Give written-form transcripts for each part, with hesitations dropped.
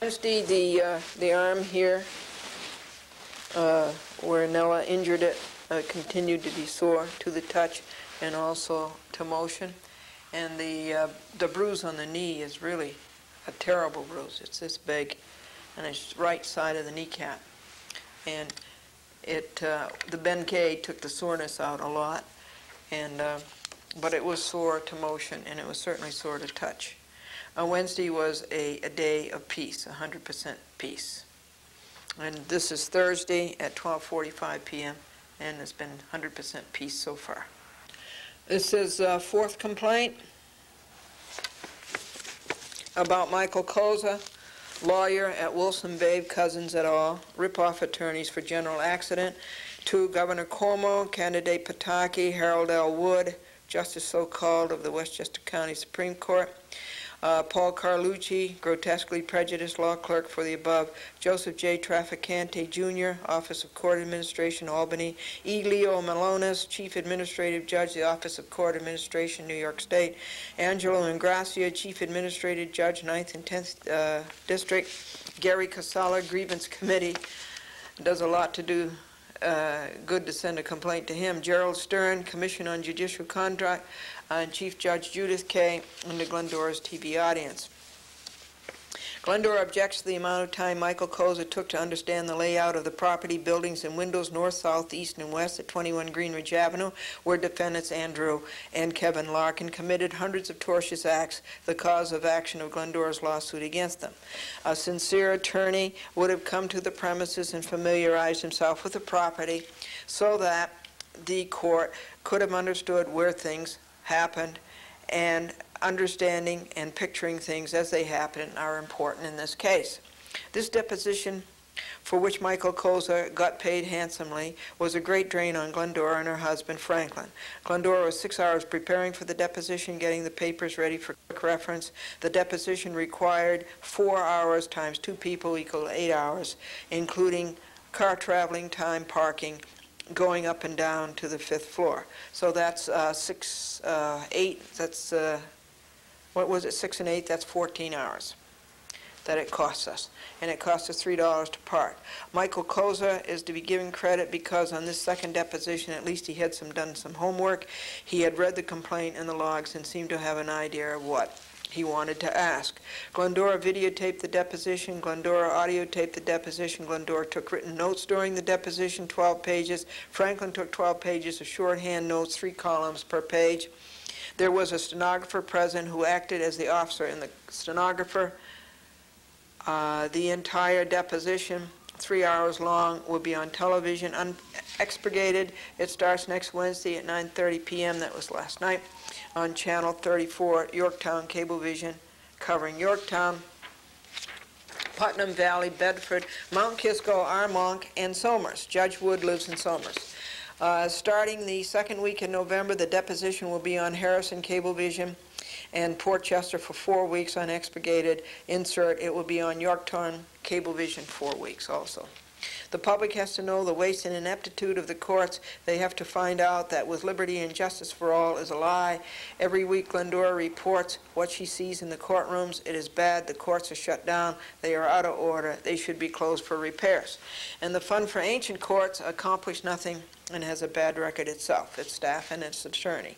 Wednesday, the arm here, where Nella injured it, continued to be sore to the touch and also to motion. And the bruise on the knee is really a terrible bruise. It's this big, and it's right side of the kneecap. And the Ben-K took the soreness out a lot, and but it was sore to motion, and it was certainly sore to touch. Wednesday was a day of peace, 100% peace. And this is Thursday at 12:45 p.m., and it's been 100% peace so far. This is fourth complaint about Michael Koza, lawyer at Wilson, Babe, Cousins et al., rip-off attorneys for general accident, to Governor Cuomo, candidate Pataki, Harold L. Wood, Justice so-called of the Westchester County Supreme Court, Paul Carlucci, grotesquely prejudiced law clerk for the above, Joseph J. Trafficante, Jr., Office of Court Administration, Albany, E. Leo Malonis, Chief Administrative Judge, the Office of Court Administration, New York State, Angelo Ingracia, Chief Administrative Judge, 9th and 10th District, Gary Casala, Grievance Committee, does a lot to do good to send a complaint to him, Gerald Stern, Commission on Judicial Conduct, and Chief Judge Judith Kay, and the Glendora's TV audience. Glendora objects to the amount of time Michael Koza took to understand the layout of the property, buildings, and windows north, south, east, and west at 21 Greenridge Avenue, where defendants Andrew and Kevin Larkin committed hundreds of tortious acts, the cause of action of Glendora's lawsuit against them. A sincere attorney would have come to the premises and familiarized himself with the property so that the court could have understood where things happened, and understanding and picturing things as they happen are important in this case. This deposition, for which Michael Koza got paid handsomely, was a great drain on Glendora and her husband, Franklin. Glendora was 6 hours preparing for the deposition, getting the papers ready for quick reference. The deposition required 4 hours times 2 people equal 8 hours, including car traveling time, parking, going up and down to the 5th floor. So that's 6, 8, that's, what was it, 6 and 8, that's 14 hours that it costs us. And it costs us $3 to park. Michael Koza is to be given credit because on this second deposition, at least he had done some homework. He had read the complaint and the logs and seemed to have an idea of what he wanted to ask. Glendora videotaped the deposition. Glendora audiotaped the deposition. Glendora took written notes during the deposition, 12 pages. Franklin took 12 pages of shorthand notes, 3 columns per page. There was a stenographer present who acted as the officer and the stenographer. The entire deposition, 3 hours long, will be on television, unexpurgated. It starts next Wednesday at 9:30 p.m. That was last night, on Channel 34, Yorktown Cablevision, covering Yorktown, Putnam Valley, Bedford, Mount Kisco, Armonk, and Somers. Judge Wood lives in Somers. Starting the second week in November, the deposition will be on Harrison Cablevision and Port Chester for 4 weeks unexpurgated. Insert, it will be on Yorktown Cablevision 4 weeks also. The public has to know the waste and ineptitude of the courts. They have to find out that with liberty and justice for all is a lie. Every week Glendora reports what she sees in the courtrooms. It is bad. The courts are shut down. They are out of order. They should be closed for repairs. And the Fund for Ancient Courts accomplished nothing and has a bad record itself, its staff and its attorney.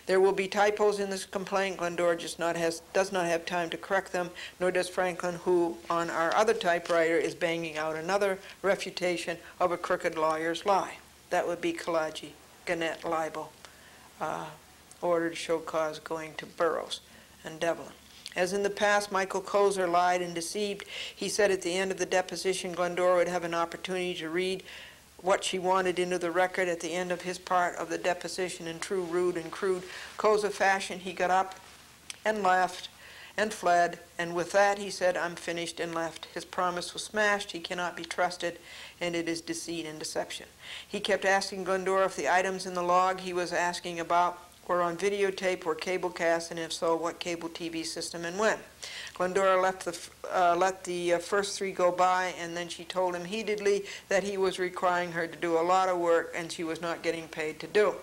There will be typos in this complaint. Glendora does not have time to correct them, nor does Franklin, who on our other typewriter is banging out another refutation of a crooked lawyer's lie. That would be Kalaji, Gannett libel, order to show cause going to Burroughs and Devlin. As in the past, Michael Koza lied and deceived. He said at the end of the deposition, Glendora would have an opportunity to read what she wanted into the record at the end of his part of the deposition. In true rude and crude Koza fashion, he got up and left and fled, and with that he said, "I'm finished," and left. His promise was smashed. He cannot be trusted, and it is deceit and deception. He kept asking Glendora if the items in the log he was asking about were on videotape or cablecast, and if so, what cable TV system and when. Glendora let the first 3 go by, and then she told him heatedly that he was requiring her to do a lot of work and she was not getting paid to do.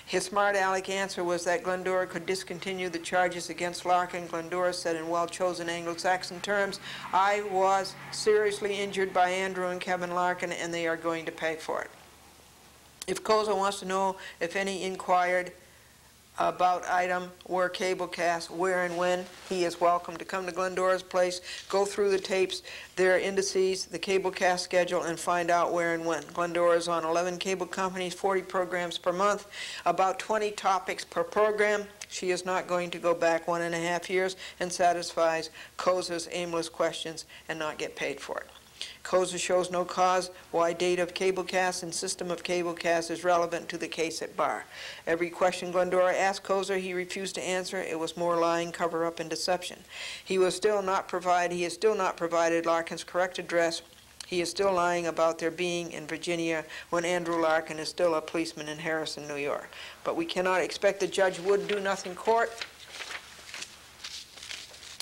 His smart aleck answer was that Glendora could discontinue the charges against Larkin. Glendora said in well-chosen Anglo-Saxon terms, "I was seriously injured by Andrew and Kevin Larkin, and they are going to pay for it." If Koza wants to know if any inquired about item were cablecast, where and when, he is welcome to come to Glendora's place, go through the tapes, their indices, the cablecast schedule, and find out where and when. Glendora is on 11 cable companies, 40 programs per month, about 20 topics per program. She is not going to go back 1.5 years and satisfies Koza's aimless questions and not get paid for it. Koza shows no cause why date of cablecast and system of cablecast is relevant to the case at bar. Every question Glendora asked Koza, he refused to answer. It was more lying, cover-up, and deception. He has still not provided Larkin's correct address. He is still lying about their being in Virginia when Andrew Larkin is still a policeman in Harrison, New York. But we cannot expect the Judge Wood do-nothing court,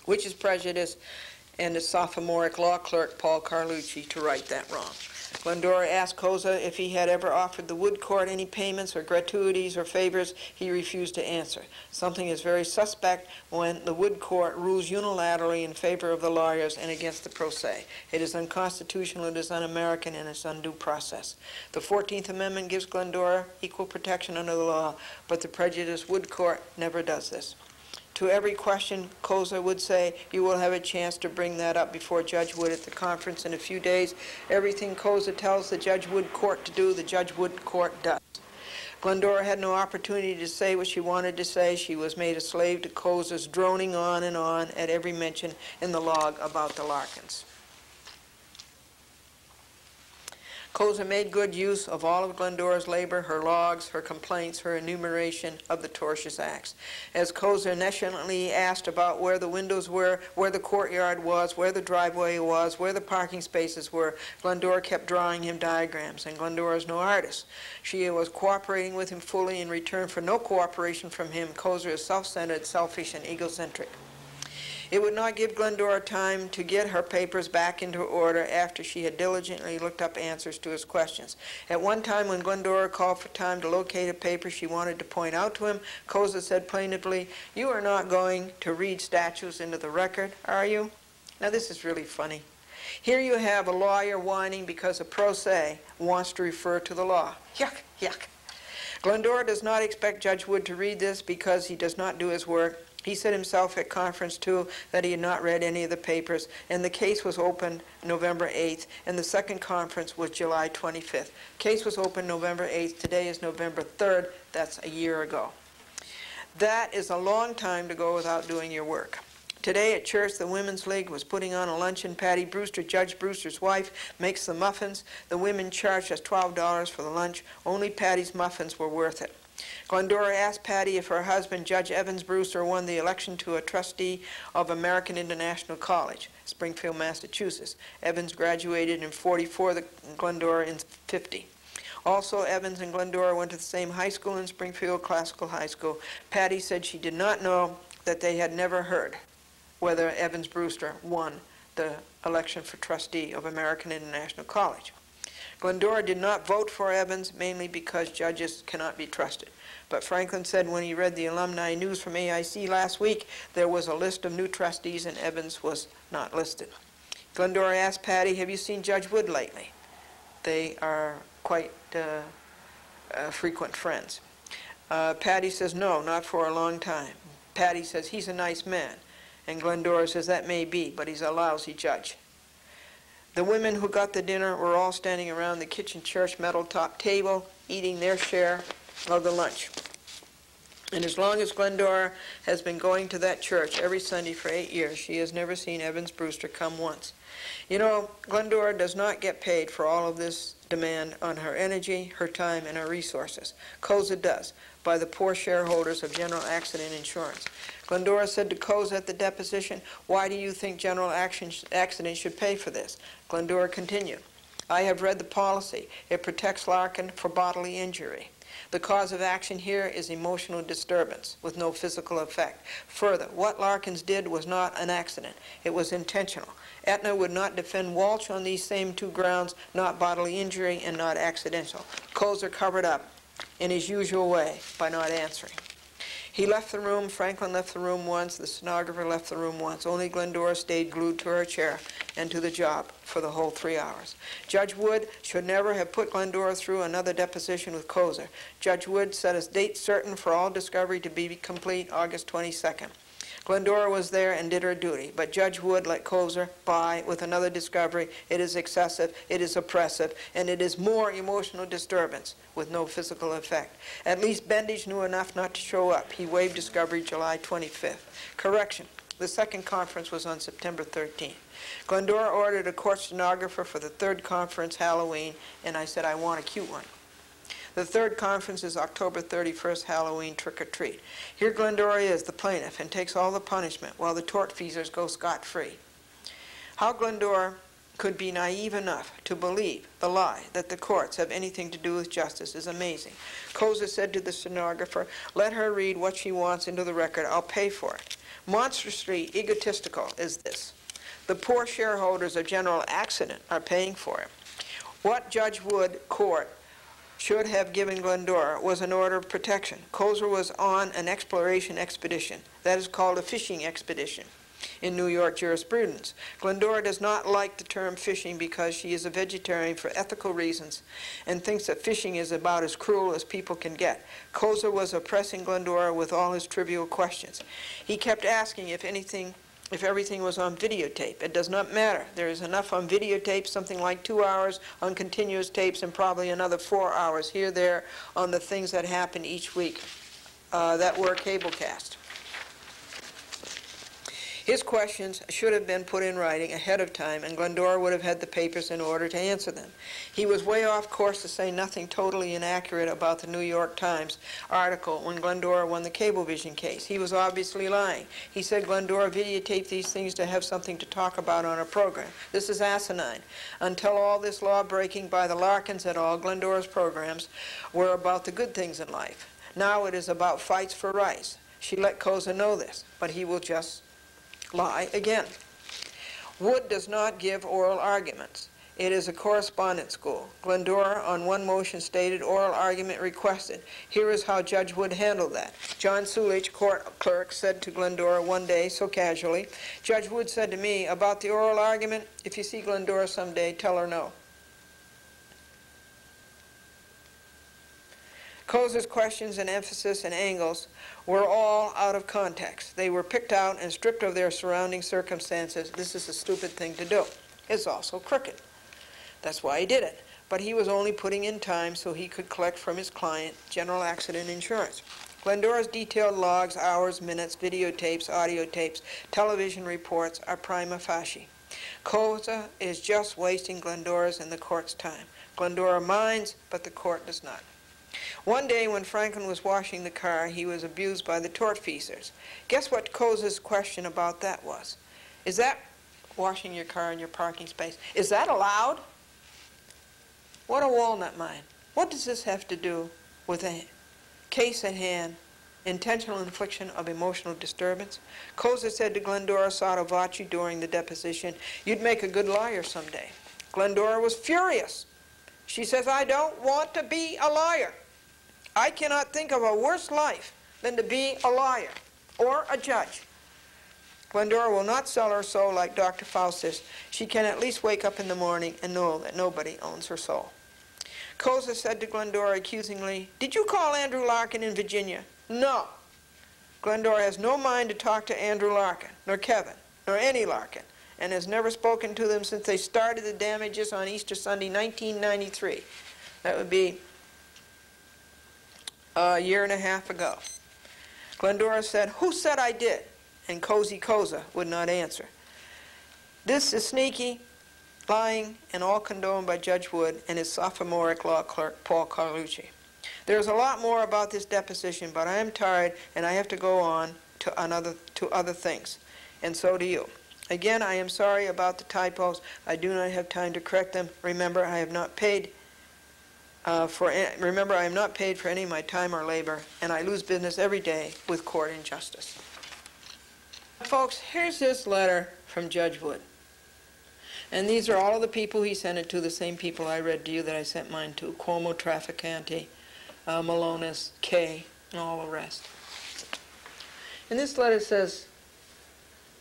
which is prejudice, and the sophomoric law clerk, Paul Carlucci, to right that wrong. Glendora asked Koza if he had ever offered the Wood Court any payments or gratuities or favors. He refused to answer. Something is very suspect when the Wood Court rules unilaterally in favor of the lawyers and against the pro se. It is unconstitutional, it is un-American, and it's undue process. The 14th Amendment gives Glendora equal protection under the law, but the prejudiced Wood Court never does this. To every question, Koza would say, "You will have a chance to bring that up before Judge Wood at the conference in a few days." Everything Koza tells the Judge Wood Court to do, the Judge Wood Court does. Glendora had no opportunity to say what she wanted to say. She was made a slave to Koza's droning on and on at every mention in the log about the Larkins. Koza made good use of all of Glendora's labor, her logs, her complaints, her enumeration of the tortious acts. As Koza nonchalantly asked about where the windows were, where the courtyard was, where the driveway was, where the parking spaces were, Glendora kept drawing him diagrams, and Glendora is no artist. She was cooperating with him fully in return for no cooperation from him. Koza is self-centered, selfish, and egocentric. It would not give Glendora time to get her papers back into order after she had diligently looked up answers to his questions. At one time, when Glendora called for time to locate a paper she wanted to point out to him, Koza said plaintively, "You are not going to read statutes into the record, are you?" Now, this is really funny. Here you have a lawyer whining because a pro se wants to refer to the law. Yuck, yuck. Glendora does not expect Judge Wood to read this because he does not do his work. He said himself at conference, too, that he had not read any of the papers, and the case was opened November 8th, and the second conference was July 25th. Case was opened November 8th. Today is November 3rd. That's a year ago. That is a long time to go without doing your work. Today at church, the Women's League was putting on a luncheon. Patty Brewster, Judge Brewster's wife, makes the muffins. The women charged us $12 for the lunch. Only Patty's muffins were worth it. Glendora asked Patty if her husband, Judge Evans Brewster, won the election to a trustee of American International College, Springfield, Massachusetts. Evans graduated in '44, Glendora in '50. Also, Evans and Glendora went to the same high school in Springfield, Classical High School. Patty said she did not know that they had never heard whether Evans Brewster won the election for trustee of American International College. Glendora did not vote for Evans, mainly because judges cannot be trusted. But Franklin said when he read the alumni news from AIC last week, there was a list of new trustees and Evans was not listed. Glendora asked Patty, "Have you seen Judge Wood lately?" They are quite frequent friends. Patty says, "No, not for a long time." Patty says, "He's a nice man." And Glendora says, "That may be, but he's a lousy judge." The women who got the dinner were all standing around the kitchen church metal-top table, eating their share of the lunch. And as long as Glendora has been going to that church every Sunday for 8 years, she has never seen Evans Brewster come once. You know, Glendora does not get paid for all of this demand on her energy, her time, and her resources. Koza does, by the poor shareholders of General Accident Insurance. Glendora said to Koza at the deposition, "Why do you think General Accident should pay for this?" Glendora continued, "I have read the policy. It protects Larkin for bodily injury. The cause of action here is emotional disturbance with no physical effect. Further, what Larkins did was not an accident. It was intentional. Aetna would not defend Walsh on these same two grounds, not bodily injury and not accidental." Koza covered up in his usual way by not answering. He left the room, Franklin left the room once, the stenographer left the room once. Only Glendora stayed glued to her chair and to the job for the whole 3 hours. Judge Wood should never have put Glendora through another deposition with Kozer. Judge Wood set a date certain for all discovery to be complete, August 22nd. Glendora was there and did her duty, but Judge Wood let Kozer by with another discovery. It is excessive, it is oppressive, and it is more emotional disturbance with no physical effect. At least Bendage knew enough not to show up. He waived discovery July 25th. Correction. The second conference was on September 13th. Glendora ordered a court stenographer for the third conference, Halloween, and I said, I want a cute one. The third conference is October 31st, Halloween, trick-or-treat. Here Glendora is, the plaintiff, and takes all the punishment while the tortfeasors go scot-free. How Glendora could be naive enough to believe the lie that the courts have anything to do with justice is amazing. Kozer said to the stenographer, let her read what she wants into the record. I'll pay for it. Monstrously egotistical is this. The poor shareholders of General Accident are paying for it. What Judge Wood Court should have given Glendora was an order of protection. Kozer was on an exploration expedition. That is called a fishing expedition in New York jurisprudence. Glendora does not like the term fishing because she is a vegetarian for ethical reasons and thinks that fishing is about as cruel as people can get. Kozer was oppressing Glendora with all his trivial questions. He kept asking if everything was on videotape. It does not matter. There is enough on videotape, something like 2 hours on continuous tapes, and probably another 4 hours here, there, on the things that happen each week that were cablecast. His questions should have been put in writing ahead of time, and Glendora would have had the papers in order to answer them. He was way off course to say nothing totally inaccurate about the New York Times article when Glendora won the Cablevision case. He was obviously lying. He said Glendora videotaped these things to have something to talk about on her program. This is asinine. Until all this law-breaking by the Larkins et al., Glendora's programs were about the good things in life. Now it is about fights for rights. She let Kozer know this, but he will just lie again. Wood does not give oral arguments. It is a correspondence school. Glendora, on one motion, stated oral argument requested. Here is how Judge Wood handled that. John Sulich, court clerk, said to Glendora one day, so casually, Judge Wood said to me about the oral argument, if you see Glendora someday, tell her no. Kozer's questions and emphasis and angles were all out of context. They were picked out and stripped of their surrounding circumstances. This is a stupid thing to do. It's also crooked. That's why he did it. But he was only putting in time so he could collect from his client General Accident Insurance. Glendora's detailed logs, hours, minutes, videotapes, audio tapes, television reports are prima facie. Kozer is just wasting Glendora's and the court's time. Glendora minds, but the court does not. One day when Franklin was washing the car, he was abused by the tortfeasors. Guess what Kozer's question about that was? Is that washing your car in your parking space, is that allowed? What a walnut mine. What does this have to do with a case at hand, intentional infliction of emotional disturbance? Kozer said to Glendora sotto voce during the deposition, you'd make a good liar someday. Glendora was furious. She says, I don't want to be a liar. I cannot think of a worse life than to be a liar or a judge. Glendora will not sell her soul like Dr. Faustus. She can at least wake up in the morning and know that nobody owns her soul. Kozer said to Glendora accusingly, did you call Andrew Larkin in Virginia? No. Glendora has no mind to talk to Andrew Larkin, nor Kevin, nor any Larkin, and has never spoken to them since they started the damages on Easter Sunday, 1993. That would be a year and a half ago. Glendora said, who said I did? And Cozy Kozer would not answer. This is sneaky, lying, and all condoned by Judge Wood and his sophomoric law clerk, Paul Carlucci. There's a lot more about this deposition, but I am tired and I have to go on to other things, and so do you. Again, I am sorry about the typos. I do not have time to correct them. Remember, I am not paid for any of my time or labor, and I lose business every day with court injustice. Folks, here's this letter from Judge Wood. And these are all of the people he sent it to, the same people I read to you that I sent mine to. Cuomo Trafficante, Malonis, K, and all the rest. And this letter says,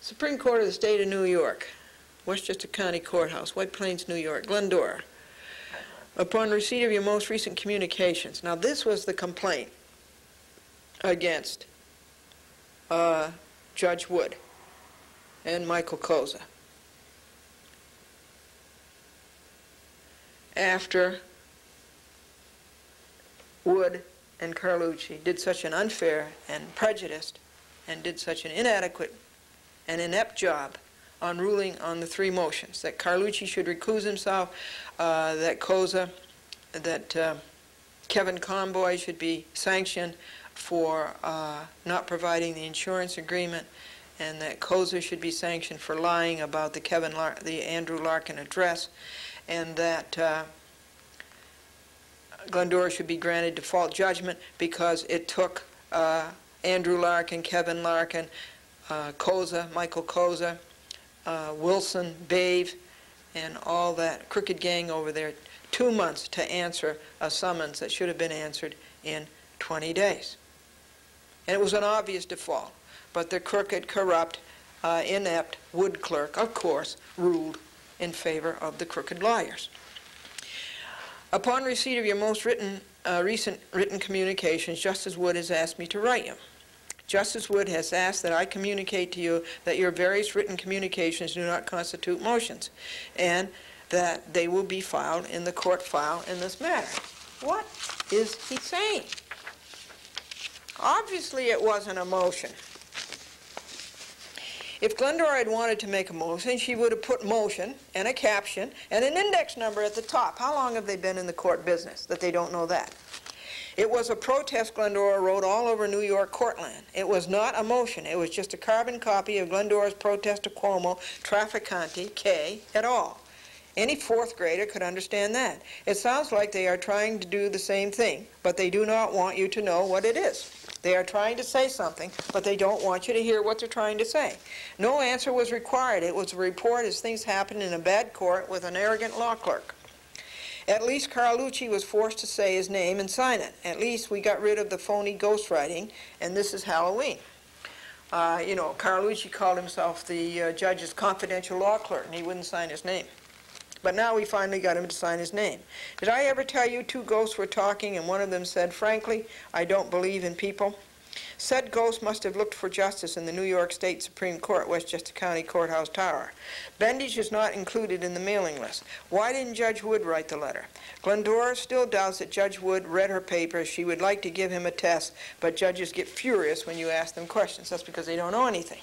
Supreme Court of the State of New York, Westchester County Courthouse, White Plains, New York, Glendora. Upon receipt of your most recent communications. Now this was the complaint against Judge Wood and Michael Koza. After Wood and Carlucci did such an unfair and prejudiced and did such an inadequate and inept job on ruling on the three motions, that Carlucci should recuse himself, that Kevin Conboy should be sanctioned for not providing the insurance agreement, and that Koza should be sanctioned for lying about the Andrew Larkin address, and that Glendora should be granted default judgment because it took Andrew Larkin, Kevin Larkin, Koza, Michael Koza, Wilson, Bave, and all that crooked gang over there 2 months to answer a summons that should have been answered in 20 days. And it was an obvious default, but the crooked, corrupt, inept Wood clerk, of course, ruled in favor of the crooked lawyers. Upon receipt of your most recent written communications, Justice Wood has asked me to write you. Justice Wood has asked that I communicate to you that your various written communications do not constitute motions, and that they will be filed in the court file in this matter. What is he saying? Obviously it wasn't a motion. If Glendora had wanted to make a motion, she would have put motion and a caption and an index number at the top. How long have they been in the court business that they don't know that? It was a protest Glendora wrote all over New York courtland. It was not a motion. It was just a carbon copy of Glendora's protest to Cuomo, Trafficante, K, et al. Any fourth grader could understand that. It sounds like they are trying to do the same thing, but they do not want you to know what it is. They are trying to say something, but they don't want you to hear what they're trying to say. No answer was required. It was a report as things happened in a bad court with an arrogant law clerk. At least Carlucci was forced to say his name and sign it. At least we got rid of the phony ghostwriting, and this is Halloween. You know, Carlucci called himself the judge's confidential law clerk, and he wouldn't sign his name. But now we finally got him to sign his name. Did I ever tell you two ghosts were talking, and one of them said, frankly, I don't believe in people? Said ghost must have looked for justice in the New York State Supreme Court, Westchester County Courthouse Tower. Bendage is not included in the mailing list. Why didn't Judge Wood write the letter? Glendora still doubts that Judge Wood read her papers. She would like to give him a test, but judges get furious when you ask them questions. That's because they don't know anything.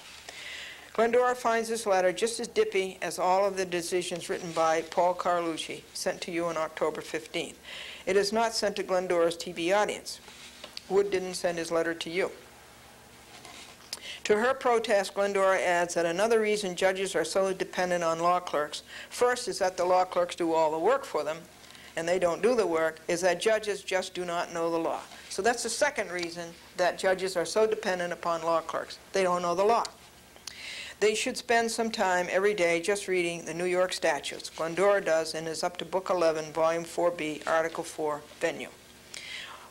Glendora finds this letter just as dippy as all of the decisions written by Paul Carlucci, sent to you on October 15th. It is not sent to Glendora's TV audience. Wood didn't send his letter to you. To her protest, Glendora adds that another reason judges are so dependent on law clerks, first is that the law clerks do all the work for them, and they don't do the work, is that judges just do not know the law. So that's the second reason that judges are so dependent upon law clerks. They don't know the law. They should spend some time every day just reading the New York statutes. Glendora does, and is up to Book 11, Volume 4B, Article 4, Venue.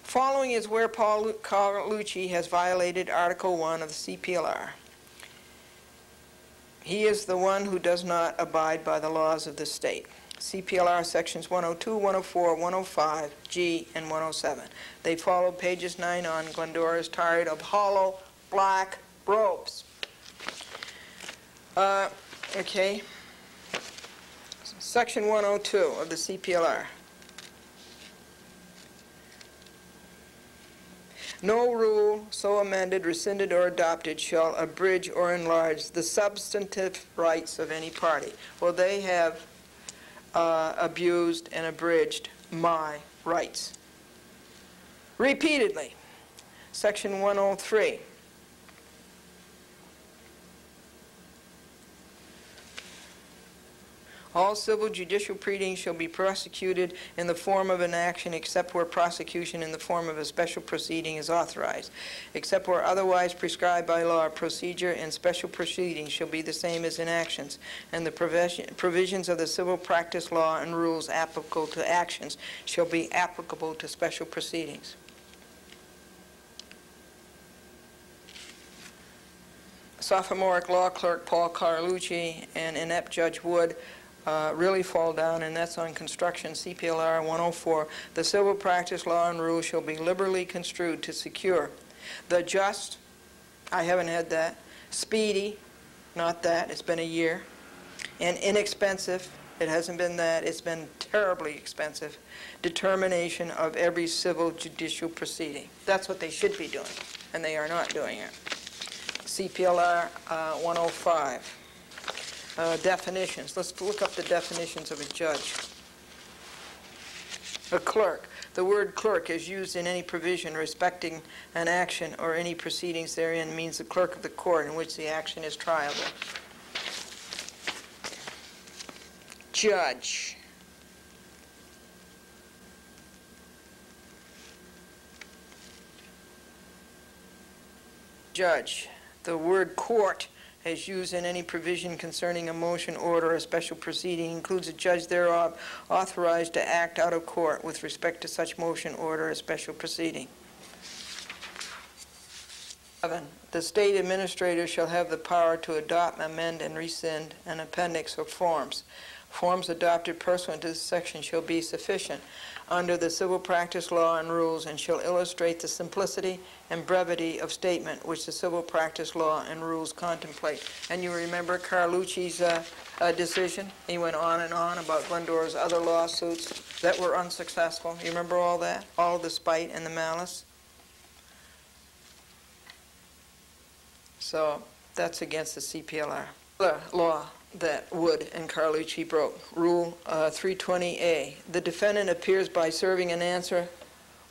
Following is where Paul Carlucci has violated Article 1 of the CPLR. He is the one who does not abide by the laws of the state. CPLR sections 102, 104, 105, G, and 107. They follow pages 9 on. Glendora is tired of hollow black ropes. Okay. Section 102 of the CPLR. No rule so amended, rescinded, or adopted shall abridge or enlarge the substantive rights of any party. Well, they have abused and abridged my rights repeatedly. Section 103. All civil judicial proceedings shall be prosecuted in the form of an action except where prosecution in the form of a special proceeding is authorized. Except where otherwise prescribed by law, procedure and special proceedings shall be the same as in actions, and the provisions of the civil practice law and rules applicable to actions shall be applicable to special proceedings. sophomoric law clerk Paul Carlucci and inept Judge Wood really fall down, and that's on construction, CPLR 104. The civil practice law and rules shall be liberally construed to secure the just, I haven't had that, speedy, not that, it's been a year, and inexpensive, it hasn't been that, it's been terribly expensive, determination of every civil judicial proceeding. That's what they should be doing, and they are not doing it. CPLR 105. Definitions. Let's look up the definitions of a judge. A clerk. The word clerk is used in any provision respecting an action or any proceedings therein means the clerk of the court in which the action is triable. Judge. Judge. The word court, as used in any provision concerning a motion, order, or special proceeding, includes a judge thereof authorized to act out of court with respect to such motion, order, or special proceeding. 7. The state administrator shall have the power to adopt, amend, and rescind an appendix or forms. Forms adopted pursuant to this section shall be sufficient under the civil practice law and rules and shall illustrate the simplicity and brevity of statement which the civil practice law and rules contemplate. And you remember Carlucci's decision? He went on and on about Glendora's other lawsuits that were unsuccessful. You remember all that? All the spite and the malice? So that's against the CPLR. The law that Wood and Carlucci broke. Rule 320A. The defendant appears by serving an answer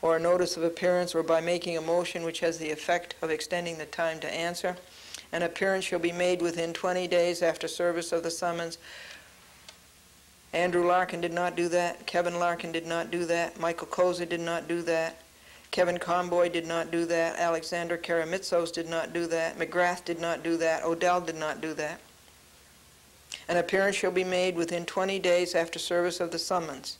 or a notice of appearance or by making a motion which has the effect of extending the time to answer. An appearance shall be made within 20 days after service of the summons. Andrew Larkin did not do that. Kevin Larkin did not do that. Michael Koza did not do that. Kevin Comboy did not do that. Alexander Karamitsos did not do that. McGrath did not do that. Odell did not do that. An appearance shall be made within 20 days after service of the summons.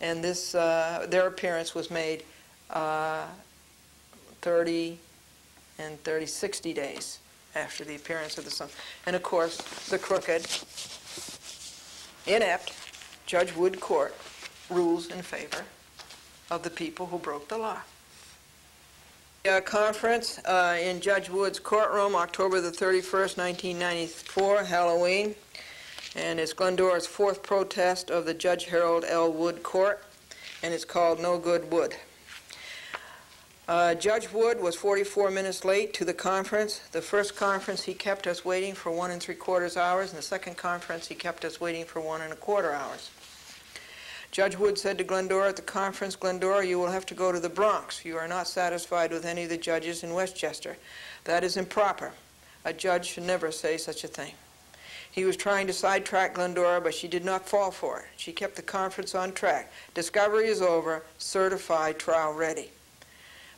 And this, their appearance was made 60 days after the appearance of the summons. And of course, the crooked, inept Judge Wood Court rules in favor of the people who broke the law. Conference in Judge Wood's courtroom, October the 31st, 1994, Halloween. And it's Glendora's fourth protest of the Judge Harold L. Wood Court, and it's called No Good Wood. Judge Wood was 44 minutes late to the conference. The first conference he kept us waiting for 1 3/4 hours, and the second conference he kept us waiting for 1 1/4 hours. Judge Wood said to Glendora at the conference, "Glendora, you will have to go to the Bronx. You are not satisfied with any of the judges in Westchester. That is improper. A judge should never say such a thing." He was trying to sidetrack Glendora, but she did not fall for it. She kept the conference on track. Discovery is over. Certified, trial ready.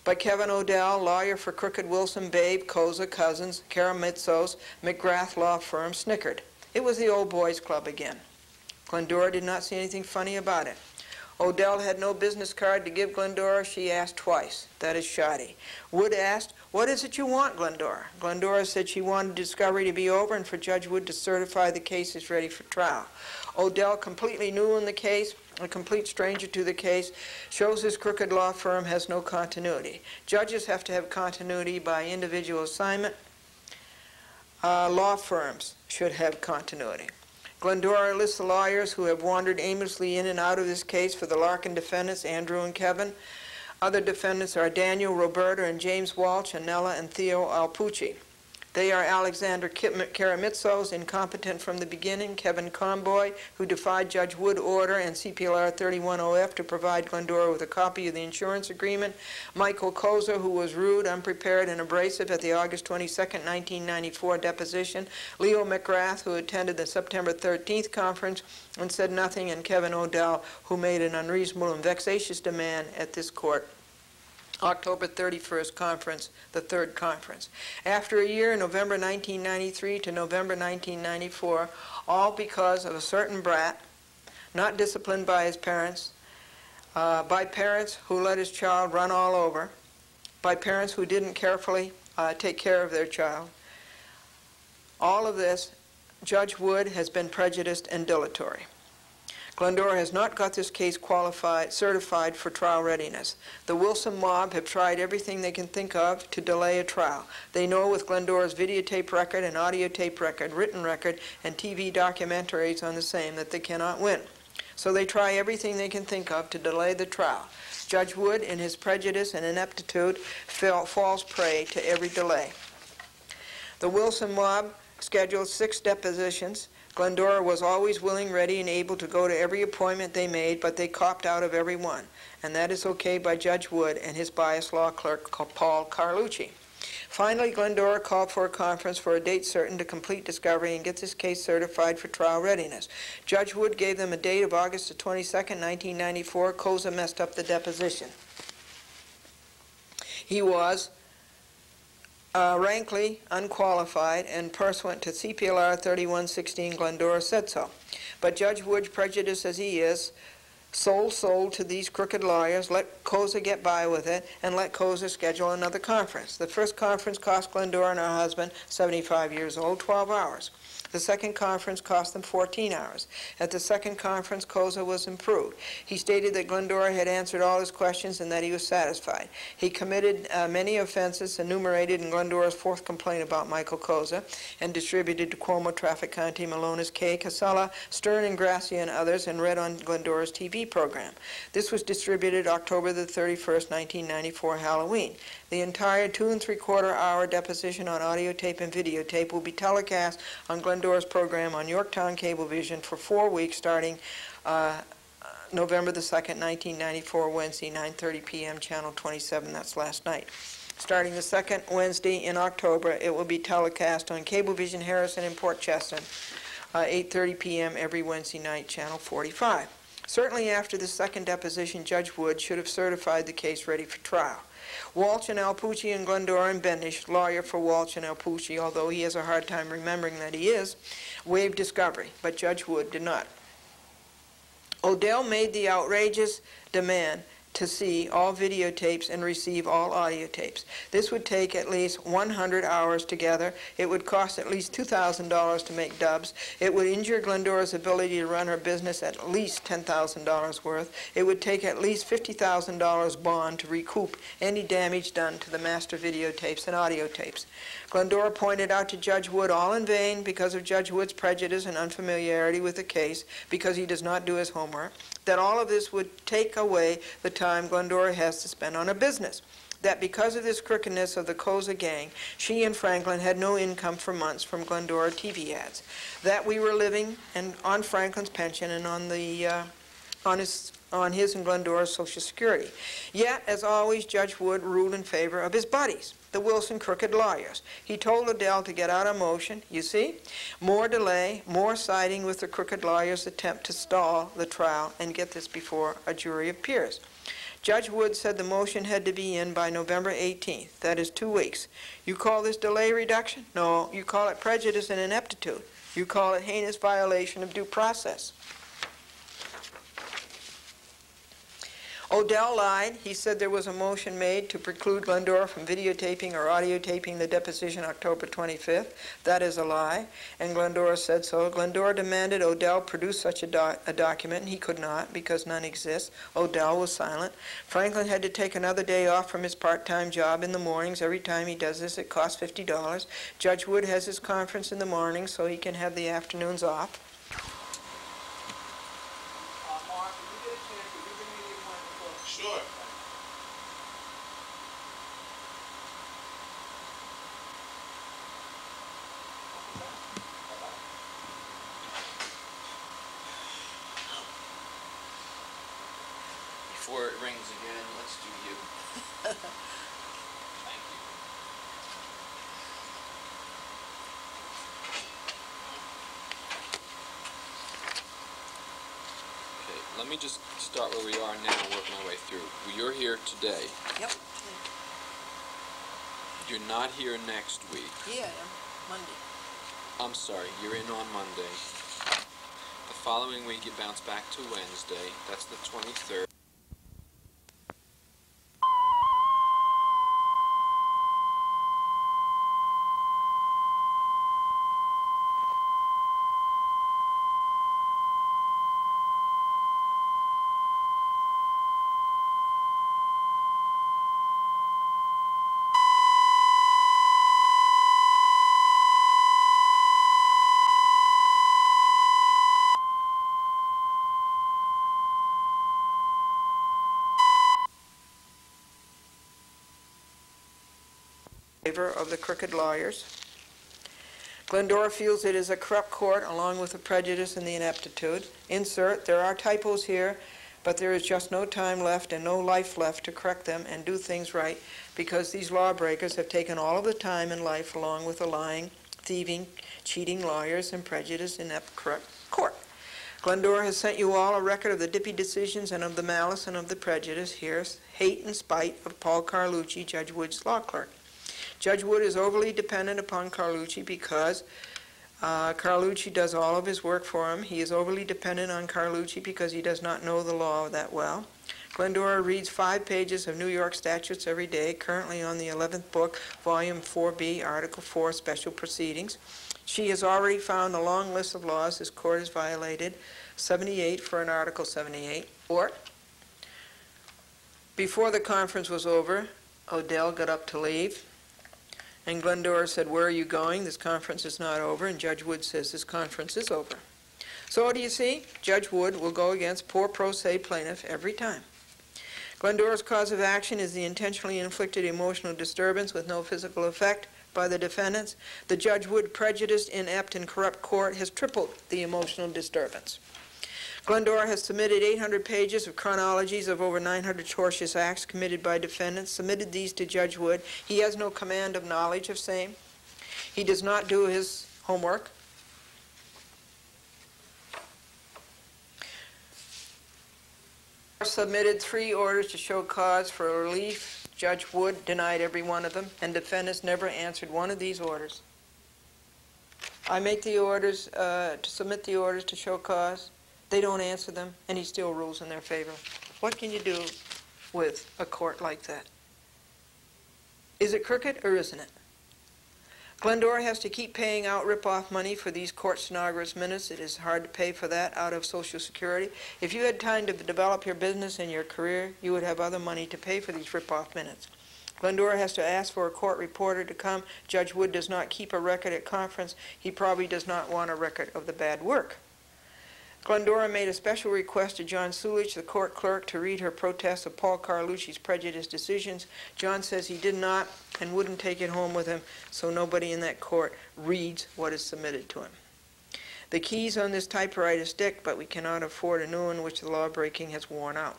But Kevin Odell, lawyer for Crooked Wilson, Babe, Koza, Cousins, Karamitsos, McGrath Law Firm, snickered. It was the old boys club again. Glendora did not see anything funny about it. Odell had no business card to give Glendora. She asked twice. That is shoddy. Wood asked, "What is it you want, Glendora?" Glendora said she wanted discovery to be over and for Judge Wood to certify the case is ready for trial. Odell, completely new in the case, a complete stranger to the case, shows his crooked law firm has no continuity. Judges have to have continuity by individual assignment. Law firms should have continuity. Glendora lists the lawyers who have wandered aimlessly in and out of this case for the Larkin defendants, Andrew and Kevin. Other defendants are Daniel, Roberta, and James Walsh, and Nella and Theo Alpucci. They are Alexander Karamitsos, incompetent from the beginning, Kevin Comboy, who defied Judge Wood order and CPLR 31OF to provide Glendora with a copy of the insurance agreement, Michael Koza, who was rude, unprepared, and abrasive at the August 22, 1994 deposition, Leo McGrath, who attended the September 13th conference and said nothing, and Kevin Odell, who made an unreasonable and vexatious demand at this court. October 31st conference, the third conference. After a year, November 1993 to November 1994, all because of a certain brat, not disciplined by his parents, by parents who let his child run all over, by parents who didn't carefully take care of their child, All of this, Judge Wood has been prejudiced and dilatory. Glendora has not got this case certified for trial readiness. The Wilson mob have tried everything they can think of to delay a trial. They know with Glendora's videotape record and audio tape record, written record, and TV documentaries on the same that they cannot win. So they try everything they can think of to delay the trial. Judge Wood, in his prejudice and ineptitude, falls prey to every delay. The Wilson mob scheduled 6 depositions. Glendora was always willing, ready, and able to go to every appointment they made, but they copped out of every one. And that is okay by Judge Wood and his biased law clerk, Paul Carlucci. Finally, Glendora called for a conference for a date certain to complete discovery and get this case certified for trial readiness. Judge Wood gave them a date of August the 22nd, 1994. Koza messed up the deposition. He was rankly unqualified, and pursuant to CPLR 3116, Glendora said so. But Judge Wood, prejudiced as he is, sold to these crooked lawyers, let Koza get by with it, and let Koza schedule another conference. The first conference cost Glendora and her husband, 75 years old, 12 hours. The second conference cost them 14 hours. At the second conference, Koza was improved. He stated that Glendora had answered all his questions and that he was satisfied. He committed many offenses enumerated in Glendora's 4th complaint about Michael Koza and distributed to Cuomo, Trafficante, Malonis, Kay, Casella, Stern, and Gracia, and others, and read on Glendora's TV program. This was distributed October the 31st, 1994, Halloween. The entire 2 3/4 hour deposition on audio tape and videotape will be telecast on Glendora's program on Yorktown Cablevision for 4 weeks starting November the 2nd, 1994, Wednesday, 9:30 p.m., Channel 27. That's last night. Starting the second Wednesday in October, it will be telecast on Cablevision Harrison in Port Chester, 8:30 p.m. every Wednesday night, Channel 45. Certainly after the second deposition, Judge Wood should have certified the case ready for trial. Walsh and Alpucci and Glendora and Bendish, lawyer for Walsh and Alpucci, although he has a hard time remembering that he is, waived discovery, but Judge Wood did not. Odell made the outrageous demand to see all videotapes and receive all audio tapes. This would take at least 100 hours together. It would cost at least $2,000 to make dubs. It would injure Glendora's ability to run her business at least $10,000 worth. It would take at least $50,000 bond to recoup any damage done to the master videotapes and audio tapes. Glendora pointed out to Judge Wood, all in vain because of Judge Wood's prejudice and unfamiliarity with the case, because he does not do his homework, that all of this would take away the time Glendora has to spend on her business. That because of this crookedness of the Koza gang, she and Franklin had no income for months from Glendora TV ads. That we were living on Franklin's pension and on his and Glendora's Social Security. Yet, as always, Judge Wood ruled in favor of his buddies, the Wilson crooked lawyers. He told Adele to get out of motion. You see? More delay, more siding with the crooked lawyers' attempt to stall the trial and get this before a jury of peers. Judge Wood said the motion had to be in by November 18th. That is 2 weeks. You call this delay reduction? No, you call it prejudice and ineptitude. You call it heinous violation of due process. Odell lied. He said there was a motion made to preclude Glendora from videotaping or audiotaping the deposition October 25th. That is a lie, and Glendora said so. Glendora demanded Odell produce such a document, and he could not because none exists. Odell was silent. Franklin had to take another day off from his part-time job in the mornings. Every time he does this, it costs $50. Judge Wood has his conference in the morning so he can have the afternoons off. Sure. Before it rings again, let's do you. Thank you. Okay, let me just start where we are now and work my way through. You're here today. Yep. You're not here next week. Yeah, I am. Monday. I'm sorry, you're in on Monday. The following week you bounce back to Wednesday. That's the 23rd. favor of the crooked lawyers. Glendora feels it is a corrupt court along with the prejudice and the ineptitude. Insert, there are typos here, but there is just no time left and no life left to correct them and do things right because these lawbreakers have taken all of the time in life along with the lying, thieving, cheating lawyers and prejudice inept corrupt court. Glendora has sent you all a record of the dippy decisions and of the malice and of the prejudice. Here's hate and spite of Paul Carlucci, Judge Wood's law clerk. Judge Wood is overly dependent upon Carlucci because Carlucci does all of his work for him. He is overly dependent on Carlucci because he does not know the law that well. Glendora reads 5 pages of New York statutes every day, currently on the 11th book, Volume 4B, Article 4, Special Proceedings. She has already found a long list of laws this court has violated, 78 for an Article 78. Or, before the conference was over, Odell got up to leave, and Glendora said, "Where are you going? This conference is not over." And Judge Wood says, "This conference is over." So what do you see? Judge Wood will go against poor pro se plaintiff every time. Glendora's cause of action is the intentionally inflicted emotional disturbance with no physical effect by the defendants. The Judge Wood prejudiced, inept, and corrupt court has tripled the emotional disturbance. Glendora has submitted 800 pages of chronologies of over 900 tortious acts committed by defendants, submitted these to Judge Wood. He has no command of knowledge of same. He does not do his homework. Submitted 3 orders to show cause for relief. Judge Wood denied every one of them, and defendants never answered one of these orders. I make the orders, to submit the orders to show cause. They don't answer them, and he still rules in their favor. What can you do with a court like that? Is it crooked or isn't it? Glendora has to keep paying out rip-off money for these court stenographer's minutes. It is hard to pay for that out of Social Security. If you had time to develop your business and your career, you would have other money to pay for these rip-off minutes. Glendora has to ask for a court reporter to come. Judge Wood does not keep a record at conference. He probably does not want a record of the bad work. Glendora made a special request to John Sulich, the court clerk, to read her protest of Paul Carlucci's prejudiced decisions. John says he did not and wouldn't take it home with him, so nobody in that court reads what is submitted to him. The keys on this typewriter stick, but we cannot afford a new one which the law-breaking has worn out.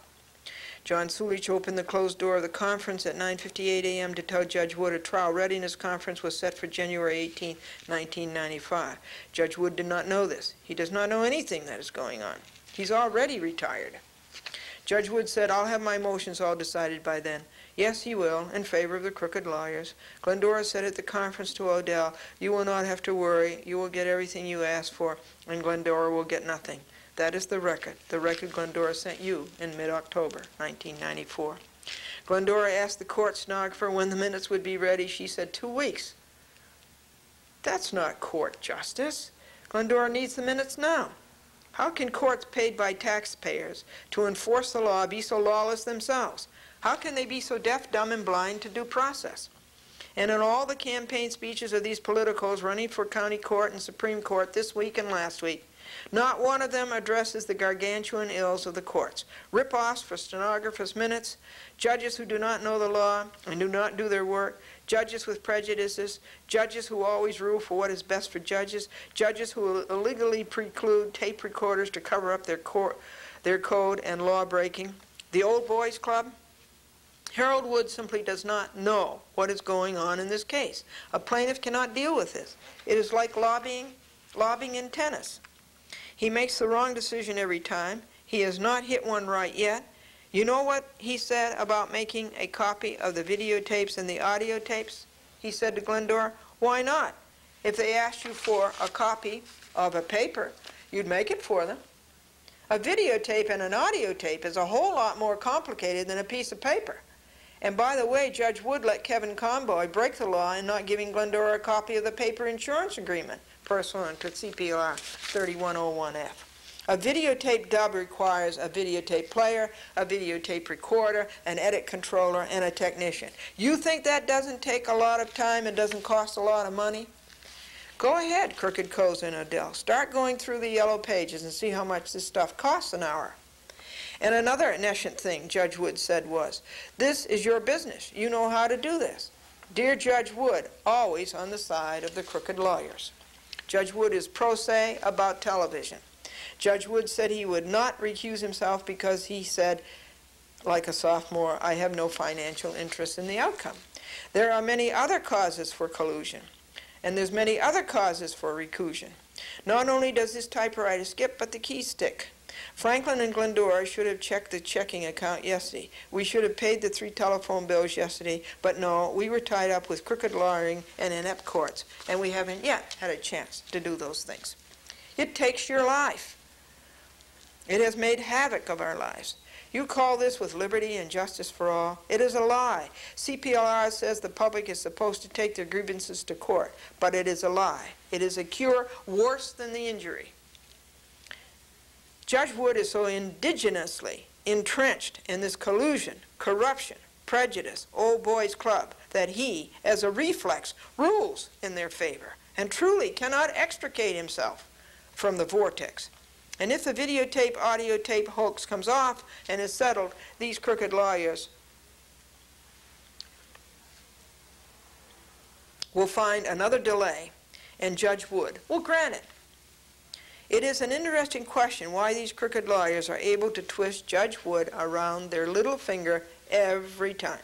John Sulich opened the closed door of the conference at 9:58 a.m. to tell Judge Wood a trial readiness conference was set for January 18, 1995. Judge Wood did not know this. He does not know anything that is going on. He's already retired. Judge Wood said, "I'll have my motions all decided by then." Yes, he will, in favor of the crooked lawyers. Glendora said at the conference to Odell, "You will not have to worry. You will get everything you asked for, and Glendora will get nothing." That is the record Glendora sent you in mid-October 1994. Glendora asked the court stenographer when the minutes would be ready. She said 2 weeks. That's not court justice. Glendora needs the minutes now. How can courts paid by taxpayers to enforce the law be so lawless themselves? How can they be so deaf, dumb, and blind to due process? And in all the campaign speeches of these politicos running for county court and Supreme Court this week and last week, not one of them addresses the gargantuan ills of the courts. Rip-offs for stenographers' minutes, judges who do not know the law and do not do their work, judges with prejudices, judges who always rule for what is best for judges, judges who illegally preclude tape recorders to cover up their code and law-breaking. The Old Boys Club? Harold Wood simply does not know what is going on in this case. A plaintiff cannot deal with this. It is like lobbying in tennis. He makes the wrong decision every time. He has not hit one right yet. You know what he said about making a copy of the videotapes and the audio tapes? He said to Glendora, "Why not? If they asked you for a copy of a paper, you'd make it for them. A videotape and an audio tape is a whole lot more complicated than a piece of paper. And by the way, Judge Wood let Kevin Conboy break the law in not giving Glendora a copy of the paper insurance agreement, pursuant to CPLR 3101F. A videotape dub requires a videotape player, a videotape recorder, an edit controller, and a technician. You think that doesn't take a lot of time and doesn't cost a lot of money? Go ahead, Crooked Coes and Odell. Start going through the yellow pages and see how much this stuff costs an hour. And another nescient thing Judge Wood said was, "This is your business. You know how to do this." Dear Judge Wood, always on the side of the crooked lawyers. Judge Wood is pro se about television. Judge Wood said he would not recuse himself because he said, like a sophomore, I have no financial interest in the outcome. There are many other causes for collusion, and there's many other causes for recusal. Not only does this typewriter skip, but the keys stick. Franklin and Glendora should have checked the checking account yesterday. We should have paid the 3 telephone bills yesterday, but no, we were tied up with crooked lawyering and inept courts, and we haven't yet had a chance to do those things. It takes your life. It has made havoc of our lives. You call this with liberty and justice for all? It is a lie. CPLR says the public is supposed to take their grievances to court, but it is a lie. It is a cure worse than the injury. Judge Wood is so indigenously entrenched in this collusion, corruption, prejudice, old boys club, that he, as a reflex, rules in their favor and truly cannot extricate himself from the vortex. And if the videotape, audio tape hoax comes off and is settled, these crooked lawyers will find another delay, and Judge Wood will grant it. It is an interesting question why these crooked lawyers are able to twist Judge Wood around their little finger every time.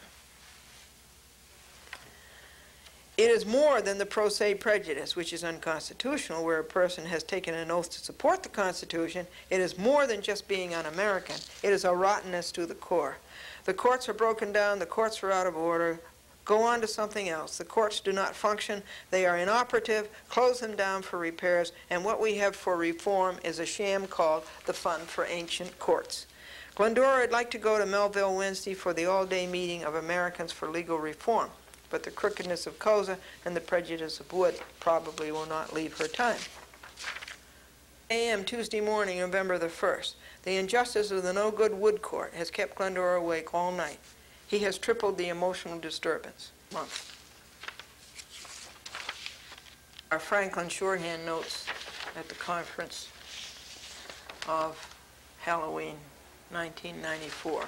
It is more than the pro se prejudice, which is unconstitutional, where a person has taken an oath to support the Constitution. It is more than just being un-American. It is a rottenness to the core. The courts are broken down. The courts are out of order. Go on to something else. The courts do not function. They are inoperative. Close them down for repairs. And what we have for reform is a sham called the Fund for Ancient Courts. Glendora would like to go to Melville Wednesday for the all-day meeting of Americans for Legal Reform. But the crookedness of Koza and the prejudice of Wood probably will not leave her time. A.M. Tuesday morning, November the 1st. The injustice of the no-good Wood Court has kept Glendora awake all night. He has tripled the emotional disturbance month. Our Franklin shorthand notes at the conference of Halloween 1994.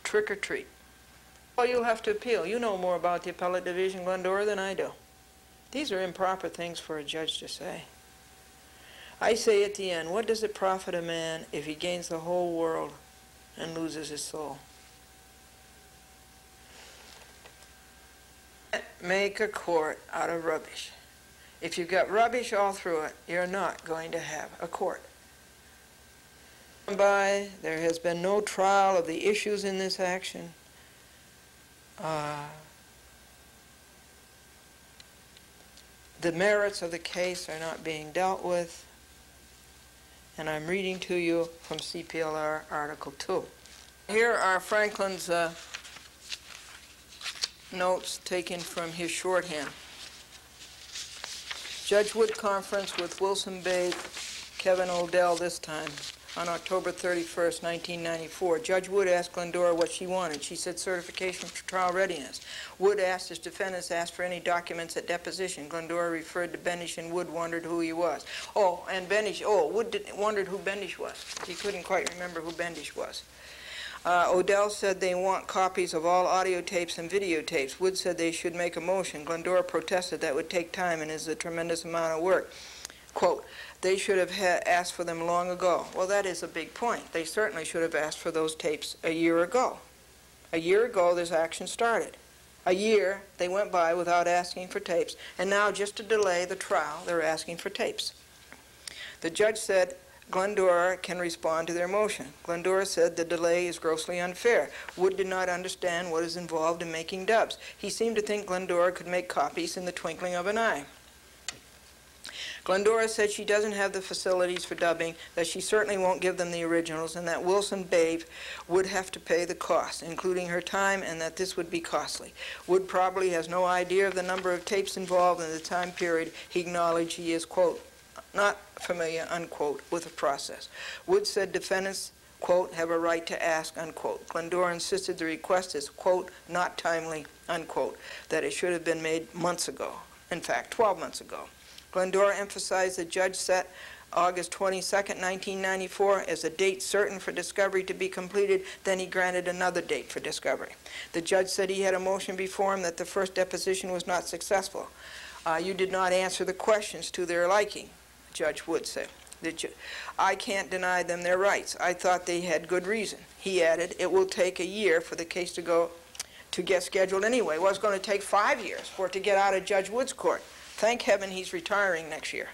Trick or treat. Well, you'll have to appeal. You know more about the appellate division, Glendora, than I do. These are improper things for a judge to say. I say at the end, what does it profit a man if he gains the whole world and loses his soul? Make a court out of rubbish. If you've got rubbish all through it, you're not going to have a court. There has been no trial of the issues in this action. The merits of the case are not being dealt with. And I'm reading to you from CPLR Article 2. Here are Franklin's notes taken from his shorthand. Judge Wood conference with Wilson Babe, Kevin Odell this time, on October 31st, 1994. Judge Wood asked Glendora what she wanted. She said certification for trial readiness. Wood asked, as defendants asked for any documents at deposition. Glendora referred to Bendish, and Wood wondered who he was. Oh, and Bendish, Wood wondered who Bendish was. He couldn't quite remember who Bendish was. Odell said they want copies of all audio tapes and videotapes. Wood said they should make a motion. Glendora protested that would take time and is a tremendous amount of work. Quote, they should have asked for them long ago. Well, that is a big point. They certainly should have asked for those tapes a year ago. A year ago, this action started. A year, they went by without asking for tapes, and now, just to delay the trial, they're asking for tapes. The judge said Glendora can respond to their motion. Glendora said the delay is grossly unfair. Wood did not understand what is involved in making dubs. He seemed to think Glendora could make copies in the twinkling of an eye. Glendora said she doesn't have the facilities for dubbing, that she certainly won't give them the originals, and that Wilson Babe would have to pay the cost, including her time, and that this would be costly. Wood probably has no idea of the number of tapes involved in the time period. He acknowledged he is, quote, not familiar, unquote, with the process. Wood said defendants, quote, have a right to ask, unquote. Glendora insisted the request is, quote, not timely, unquote, that it should have been made months ago. In fact, 12 months ago. Glendora emphasized the judge set August 22nd, 1994, as a date certain for discovery to be completed. Then he granted another date for discovery. The judge said he had a motion before him that the first deposition was not successful. You did not answer the questions to their liking, Judge Wood said. I can't deny them their rights. I thought they had good reason. He added, it will take a year for the case to get scheduled anyway. Well, it's going to take 5 years for it to get out of Judge Wood's court. Thank heaven he's retiring next year.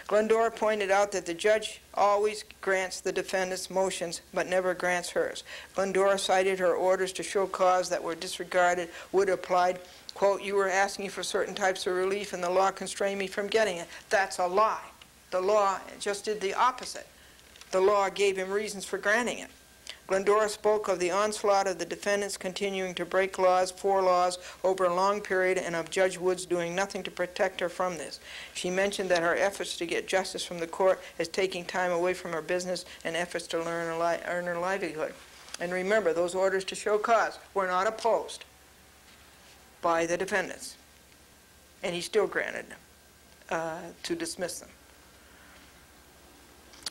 Glendora pointed out that the judge always grants the defendant's motions but never grants hers. Glendora cited her orders to show cause that were disregarded. Wood applied, quote, you were asking for certain types of relief and the law constrained me from getting it. That's a lie. The law just did the opposite. The law gave him reasons for granting it. Glendora spoke of the onslaught of the defendants continuing to break laws, 4 laws, over a long period, and of Judge Woods doing nothing to protect her from this. She mentioned that her efforts to get justice from the court is taking time away from her business and efforts to earn her livelihood. And remember, those orders to show cause were not opposed by the defendants. And he still granted to dismiss them.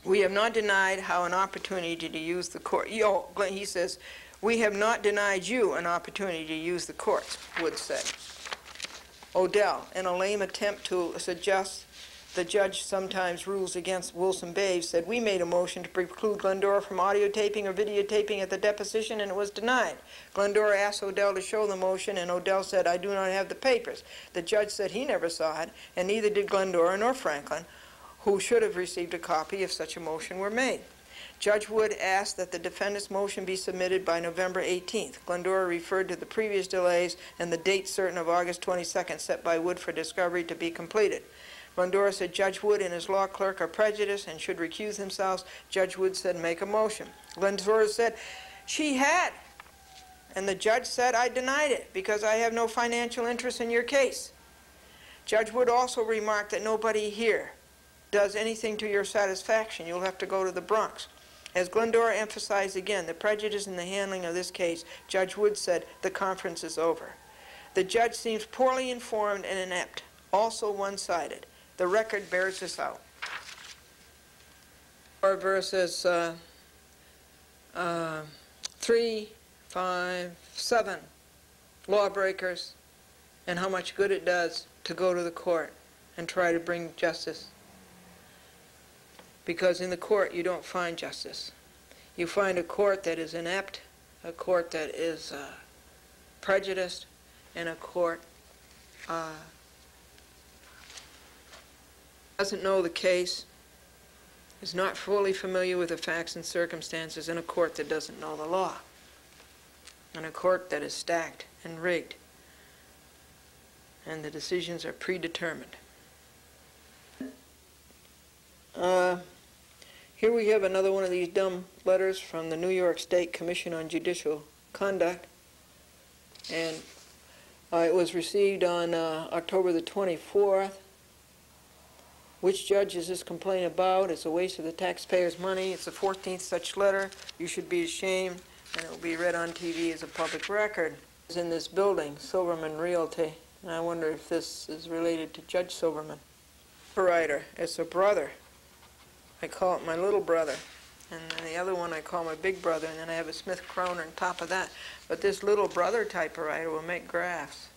We have not denied how an opportunity to use the court. He says, we have not denied you an opportunity to use the courts, Wood said. Odell, in a lame attempt to suggest the judge sometimes rules against Wilson Babe, said, we made a motion to preclude Glendora from audio taping or videotaping at the deposition, and it was denied. Glendora asked Odell to show the motion, and Odell said, I do not have the papers. The judge said he never saw it, and neither did Glendora nor Franklin, who should have received a copy if such a motion were made. Judge Wood asked that the defendant's motion be submitted by November 18th. Glendora referred to the previous delays and the date certain of August 22nd set by Wood for discovery to be completed. Glendora said Judge Wood and his law clerk are prejudiced and should recuse themselves. Judge Wood said make a motion. Glendora said she had, and the judge said I denied it because I have no financial interest in your case. Judge Wood also remarked that nobody here does anything to your satisfaction. You'll have to go to the Bronx. As Glendora emphasized again, the prejudice in the handling of this case, Judge Wood said, the conference is over. The judge seems poorly informed and inept, also one-sided. The record bears this out. Verses 3, 5, 7 lawbreakers, and how much good it does to go to the court and try to bring justice. Because in the court you don't find justice. You find a court that is inept, a court that is prejudiced, and a court doesn't know the case, is not fully familiar with the facts and circumstances, and a court that doesn't know the law, and a court that is stacked and rigged, and the decisions are predetermined. Here we have another one of these dumb letters from the New York State Commission on Judicial Conduct, and it was received on October the 24th. Which judge is this complaint about? It's a waste of the taxpayers' money. It's the 14th such letter. You should be ashamed, and it will be read on TV as a public record. It's in this building, Silverman Realty, and I wonder if this is related to Judge Silverman. Writer, it's a brother. I call it my little brother, and then the other one I call my big brother, and then I have a Smith Kroner on top of that. But this little brother typewriter will make graphs.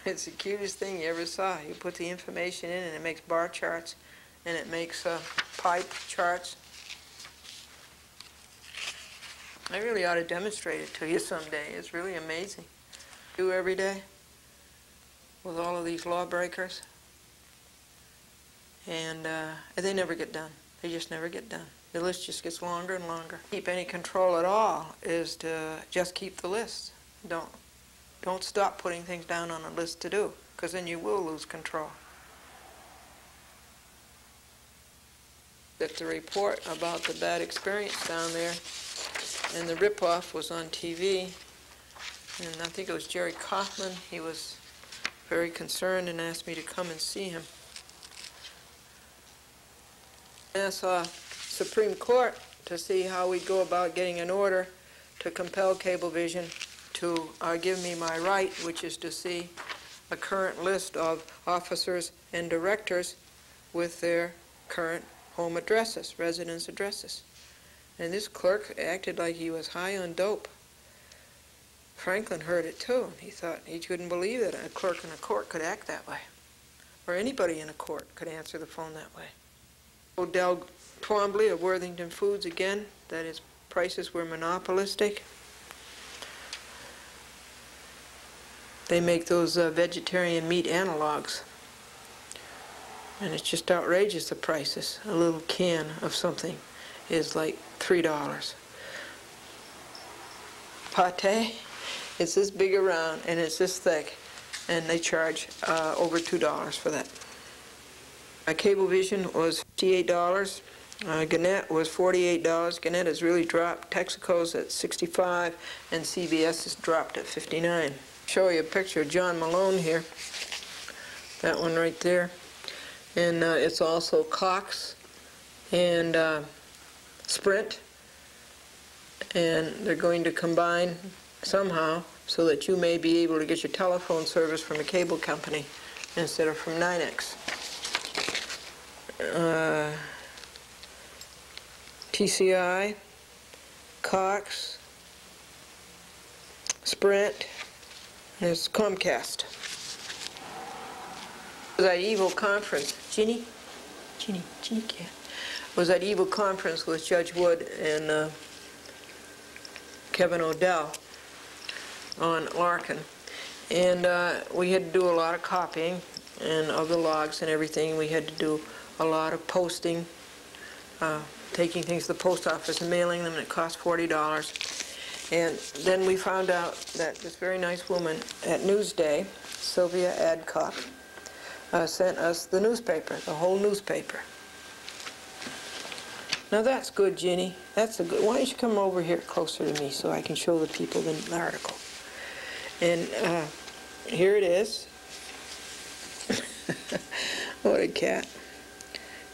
It's the cutest thing you ever saw. You put the information in, and it makes bar charts, and it makes pipe charts. I really ought to demonstrate it to you someday. It's really amazing. Do every day with all of these lawbreakers. And they never get done. They just never get done. The list just gets longer and longer. Keep any control at all is to just keep the list. Don't stop putting things down on a list to do, because then you will lose control. That the report about the bad experience down there, and the ripoff was on TV, and I think it was Jerry Kaufman. He was very concerned and asked me to come and see him. I asked Supreme Court to see how we'd go about getting an order to compel Cablevision to give me my right, which is to see a current list of officers and directors with their current home addresses, residence addresses. And this clerk acted like he was high on dope. Franklin heard it too. He thought he couldn't believe that a clerk in a court could act that way, or anybody in a court could answer the phone that way. Odell Twombly of Worthington Foods again, that his prices were monopolistic. They make those vegetarian meat analogs, and it's just outrageous, the prices. A little can of something is like $3. Pate, it's this big around and it's this thick, and they charge over $2 for that. Cablevision was $58. Gannett was $48. Gannett has really dropped. Texaco's at $65, and CBS has dropped at $59. Show you a picture of John Malone here. That one right there. And it's also Cox and Sprint. And they're going to combine somehow so that you may be able to get your telephone service from a cable company instead of from NYNEX. TCI, Cox, Sprint, and it's Comcast. It was that evil conference. Ginny cat. Was that evil conference with Judge Wood and Kevin Odell on Larkin, and we had to do a lot of copying and of the logs and everything. We had to do a lot of posting, taking things to the post office and mailing them, and it cost $40. And then we found out that this very nice woman at Newsday, Sylvia Adcock, sent us the newspaper, the whole newspaper. Now that's good, Ginny. That's a good. Why don't you come over here closer to me so I can show the people the article? And here it is. What a cat.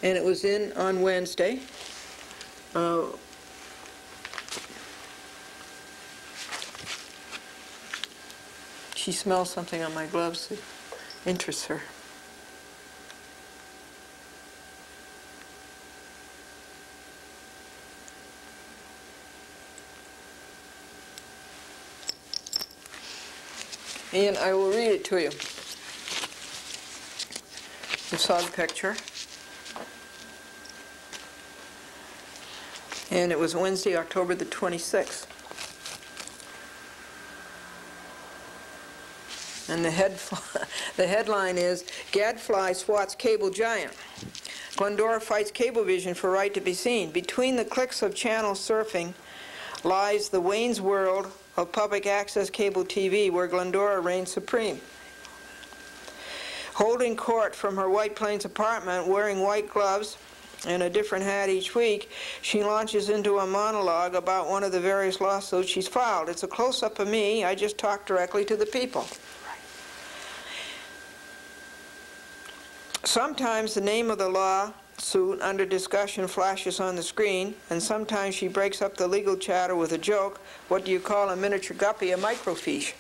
And it was in on Wednesday. She smells something on my gloves that interests her. And I will read it to you. You saw the picture. And it was Wednesday, October the 26th. And the headline is, Gadfly swats cable giant. Glendora fights Cablevision for right to be seen. Between the clicks of channel surfing lies the Wayne's World of public access cable TV, where Glendora reigns supreme. Holding court from her White Plains apartment, wearing white gloves and a different hat each week, she launches into a monologue about one of the various lawsuits she's filed. It's a close-up of me. I just talk directly to the people. Sometimes the name of the lawsuit under discussion flashes on the screen, and sometimes she breaks up the legal chatter with a joke. What do you call a miniature guppy? A microfiche.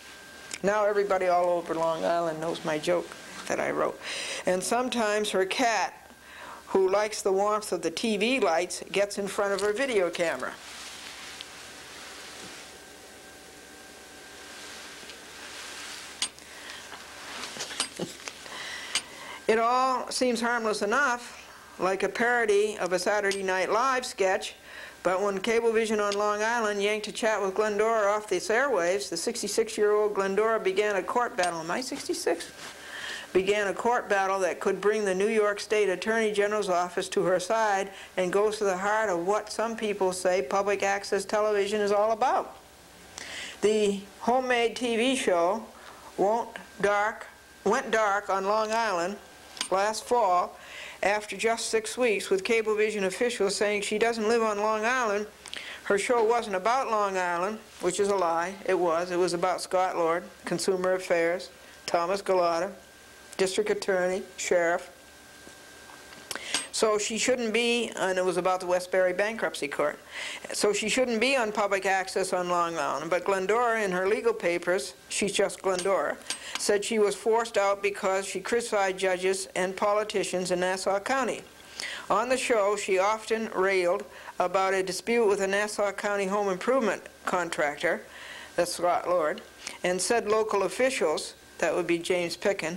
Now everybody all over Long Island knows my joke that I wrote. And sometimes her cat, who likes the warmth of the TV lights, gets in front of her video camera. It all seems harmless enough, like a parody of a Saturday Night Live sketch, but when Cablevision on Long Island yanked a chat with Glendora off the airwaves, the 66-year-old Glendora began a court battle. Am I 66? Began a court battle that could bring the New York State Attorney General's office to her side, and goes to the heart of what some people say public access television is all about. The homemade TV show went dark on Long Island last fall after just 6 weeks, with Cablevision officials saying she doesn't live on Long Island. Her show wasn't about Long Island, which is a lie. It was about Scott Lord, Consumer Affairs, Thomas Galata, District Attorney, Sheriff. So she shouldn't be, and it was about the Westbury Bankruptcy Court. So she shouldn't be on public access on Long Island. But Glendora, in her legal papers, she's just Glendora, said she was forced out because she criticized judges and politicians in Nassau County. On the show, she often railed about a dispute with a Nassau County home improvement contractor, that's Scott Lord, and said local officials, that would be James Picken,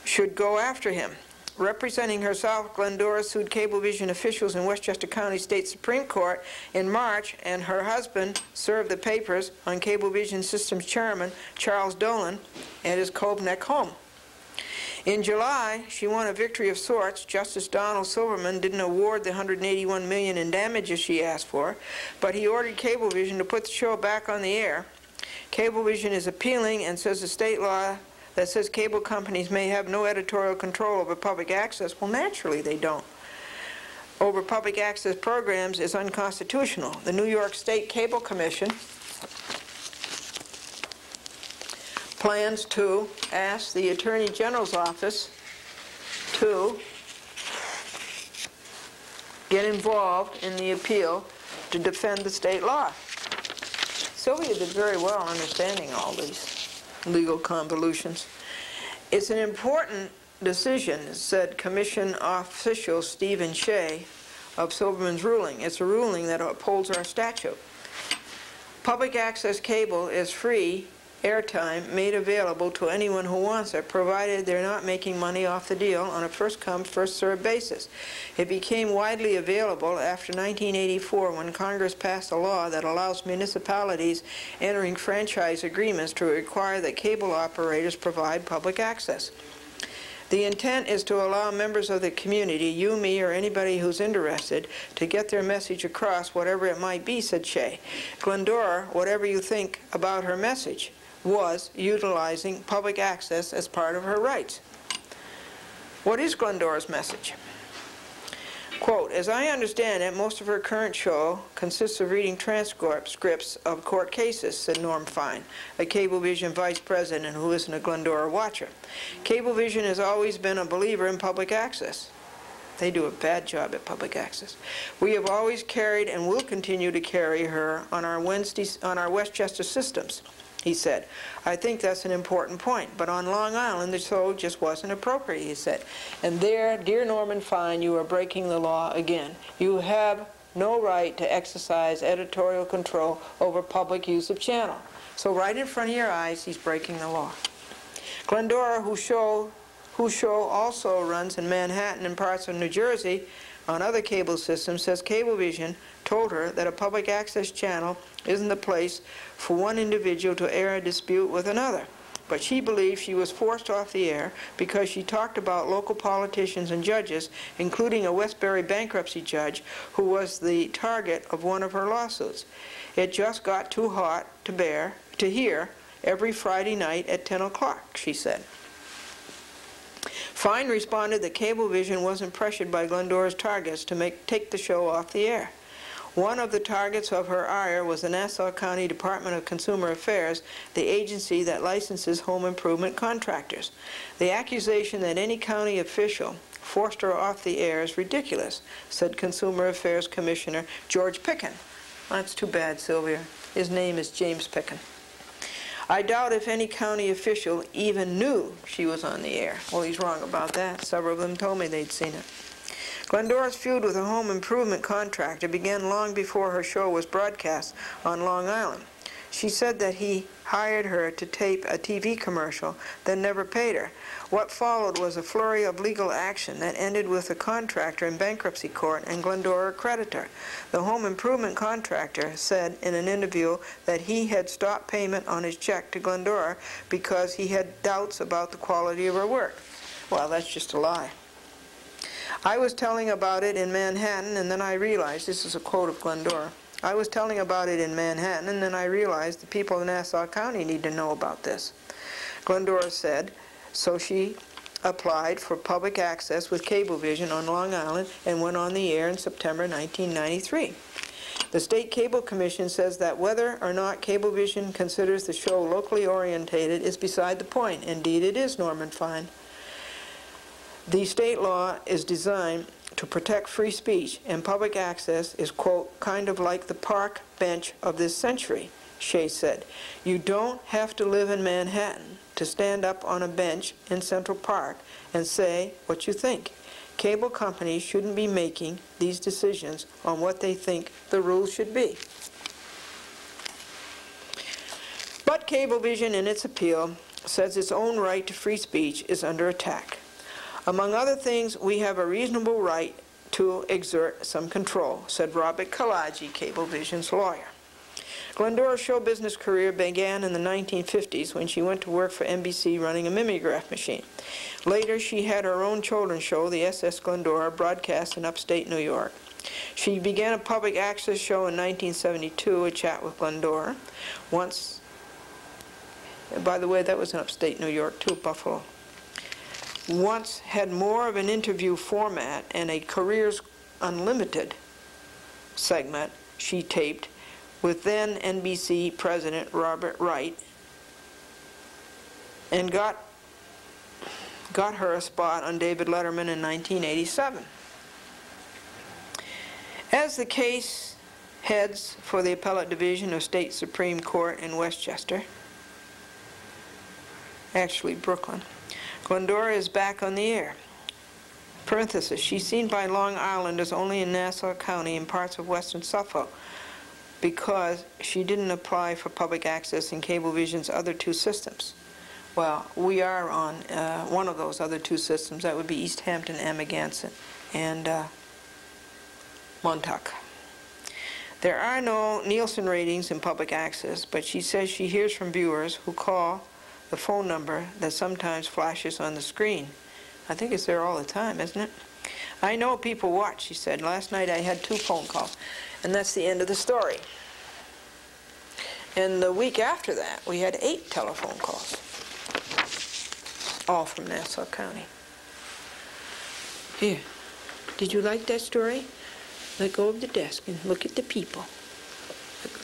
should go after him. Representing herself, Glendora sued Cablevision officials in Westchester County State Supreme Court in March, and her husband served the papers on Cablevision Systems Chairman Charles Dolan at his Cove Neck home. In July, she won a victory of sorts. Justice Donald Silverman didn't award the $181 million in damages she asked for, but he ordered Cablevision to put the show back on the air. Cablevision is appealing and says the state law that says cable companies may have no editorial control over public access, well, naturally they don't, over public access programs is unconstitutional. The New York State Cable Commission plans to ask the Attorney General's office to get involved in the appeal to defend the state law. Sylvia did very well understanding all these legal convolutions. It's an important decision, said Commission official Stephen Shea of Silverman's ruling. It's a ruling that upholds our statute. Public access cable is free airtime made available to anyone who wants it, provided they're not making money off the deal on a first-come, first-served basis. It became widely available after 1984 when Congress passed a law that allows municipalities entering franchise agreements to require that cable operators provide public access. The intent is to allow members of the community, you, me, or anybody who's interested, to get their message across, whatever it might be, said Shea. Glendora, whatever you think about her message, was utilizing public access as part of her rights. What is Glendora's message? Quote, as I understand it, most of her current show consists of reading transcripts of court cases, said Norm Fine, a Cablevision vice president who isn't a Glendora watcher. Cablevision has always been a believer in public access. They do a bad job at public access. We have always carried and will continue to carry her on our Westchester systems, he said. I think that's an important point, but on Long Island the show just wasn't appropriate, he said. And there, dear Norman Fine, you are breaking the law again. You have no right to exercise editorial control over public use of channel. So right in front of your eyes, he's breaking the law. Glendora, whose show also runs in Manhattan and parts of New Jersey on other cable systems, says Cablevision told her that a public access channel isn't the place for one individual to air a dispute with another. But she believes she was forced off the air because she talked about local politicians and judges, including a Westbury bankruptcy judge who was the target of one of her lawsuits. It just got too hot to hear every Friday night at 10 o'clock, she said. Fine responded that Cablevision wasn't pressured by Glendora's targets to take the show off the air. One of the targets of her ire was the Nassau County Department of Consumer Affairs, the agency that licenses home improvement contractors. The accusation that any county official forced her off the air is ridiculous, said Consumer Affairs Commissioner George Picken. That's too bad, Sylvia. His name is James Picken. I doubt if any county official even knew she was on the air. Well, he's wrong about that. Several of them told me they'd seen it. Glendora's feud with a home improvement contractor began long before her show was broadcast on Long Island. She said that he hired her to tape a TV commercial, then never paid her. What followed was a flurry of legal action that ended with the contractor in bankruptcy court and Glendora a creditor. The home improvement contractor said in an interview that he had stopped payment on his check to Glendora because he had doubts about the quality of her work. Well, that's just a lie. I was telling about it in Manhattan, and then I realized, this is a quote of Glendora, I was telling about it in Manhattan, and then I realized the people of Nassau County need to know about this. Glendora said, so she applied for public access with Cablevision on Long Island and went on the air in September 1993. The State Cable Commission says that whether or not Cablevision considers the show locally orientated is beside the point. Indeed, it is, Norman Fine. The state law is designed to protect free speech, and public access is, quote, kind of like the park bench of this century, Shea said. You don't have to live in Manhattan to stand up on a bench in Central Park and say what you think. cable companies shouldn't be making these decisions on what they think the rules should be. But Cablevision, in its appeal, says its own right to free speech is under attack. Among other things, we have a reasonable right to exert some control, said Robert Kalaji, Cablevision's lawyer. Glendora's show business career began in the 1950s when she went to work for NBC running a mimeograph machine. Later, she had her own children's show, the SS Glendora, broadcast in upstate New York. She began a public access show in 1972, A Chat with Glendora. Once, by the way, that was in upstate New York too, Buffalo. Once had more of an interview format and a Careers Unlimited segment she taped with then NBC President Robert Wright, and got her a spot on David Letterman in 1987. As the case heads for the Appellate Division of State Supreme Court in Westchester, actually Brooklyn, Glendora is back on the air. Parenthesis, she's seen by Long Islanders only in Nassau County and parts of western Suffolk, because she didn't apply for public access in Cablevision's other two systems. Well, we are on one of those other two systems. That would be East Hampton, Amagansett, and Montauk. There are no Nielsen ratings in public access, but she says she hears from viewers who call the phone number that sometimes flashes on the screen. I think it's there all the time, isn't it? I know people watch, she said. Last night I had 2 phone calls. And that's the end of the story. And the week after that, we had 8 telephone calls, all from Nassau County. Here, did you like that story? Let go of the desk and look at the people.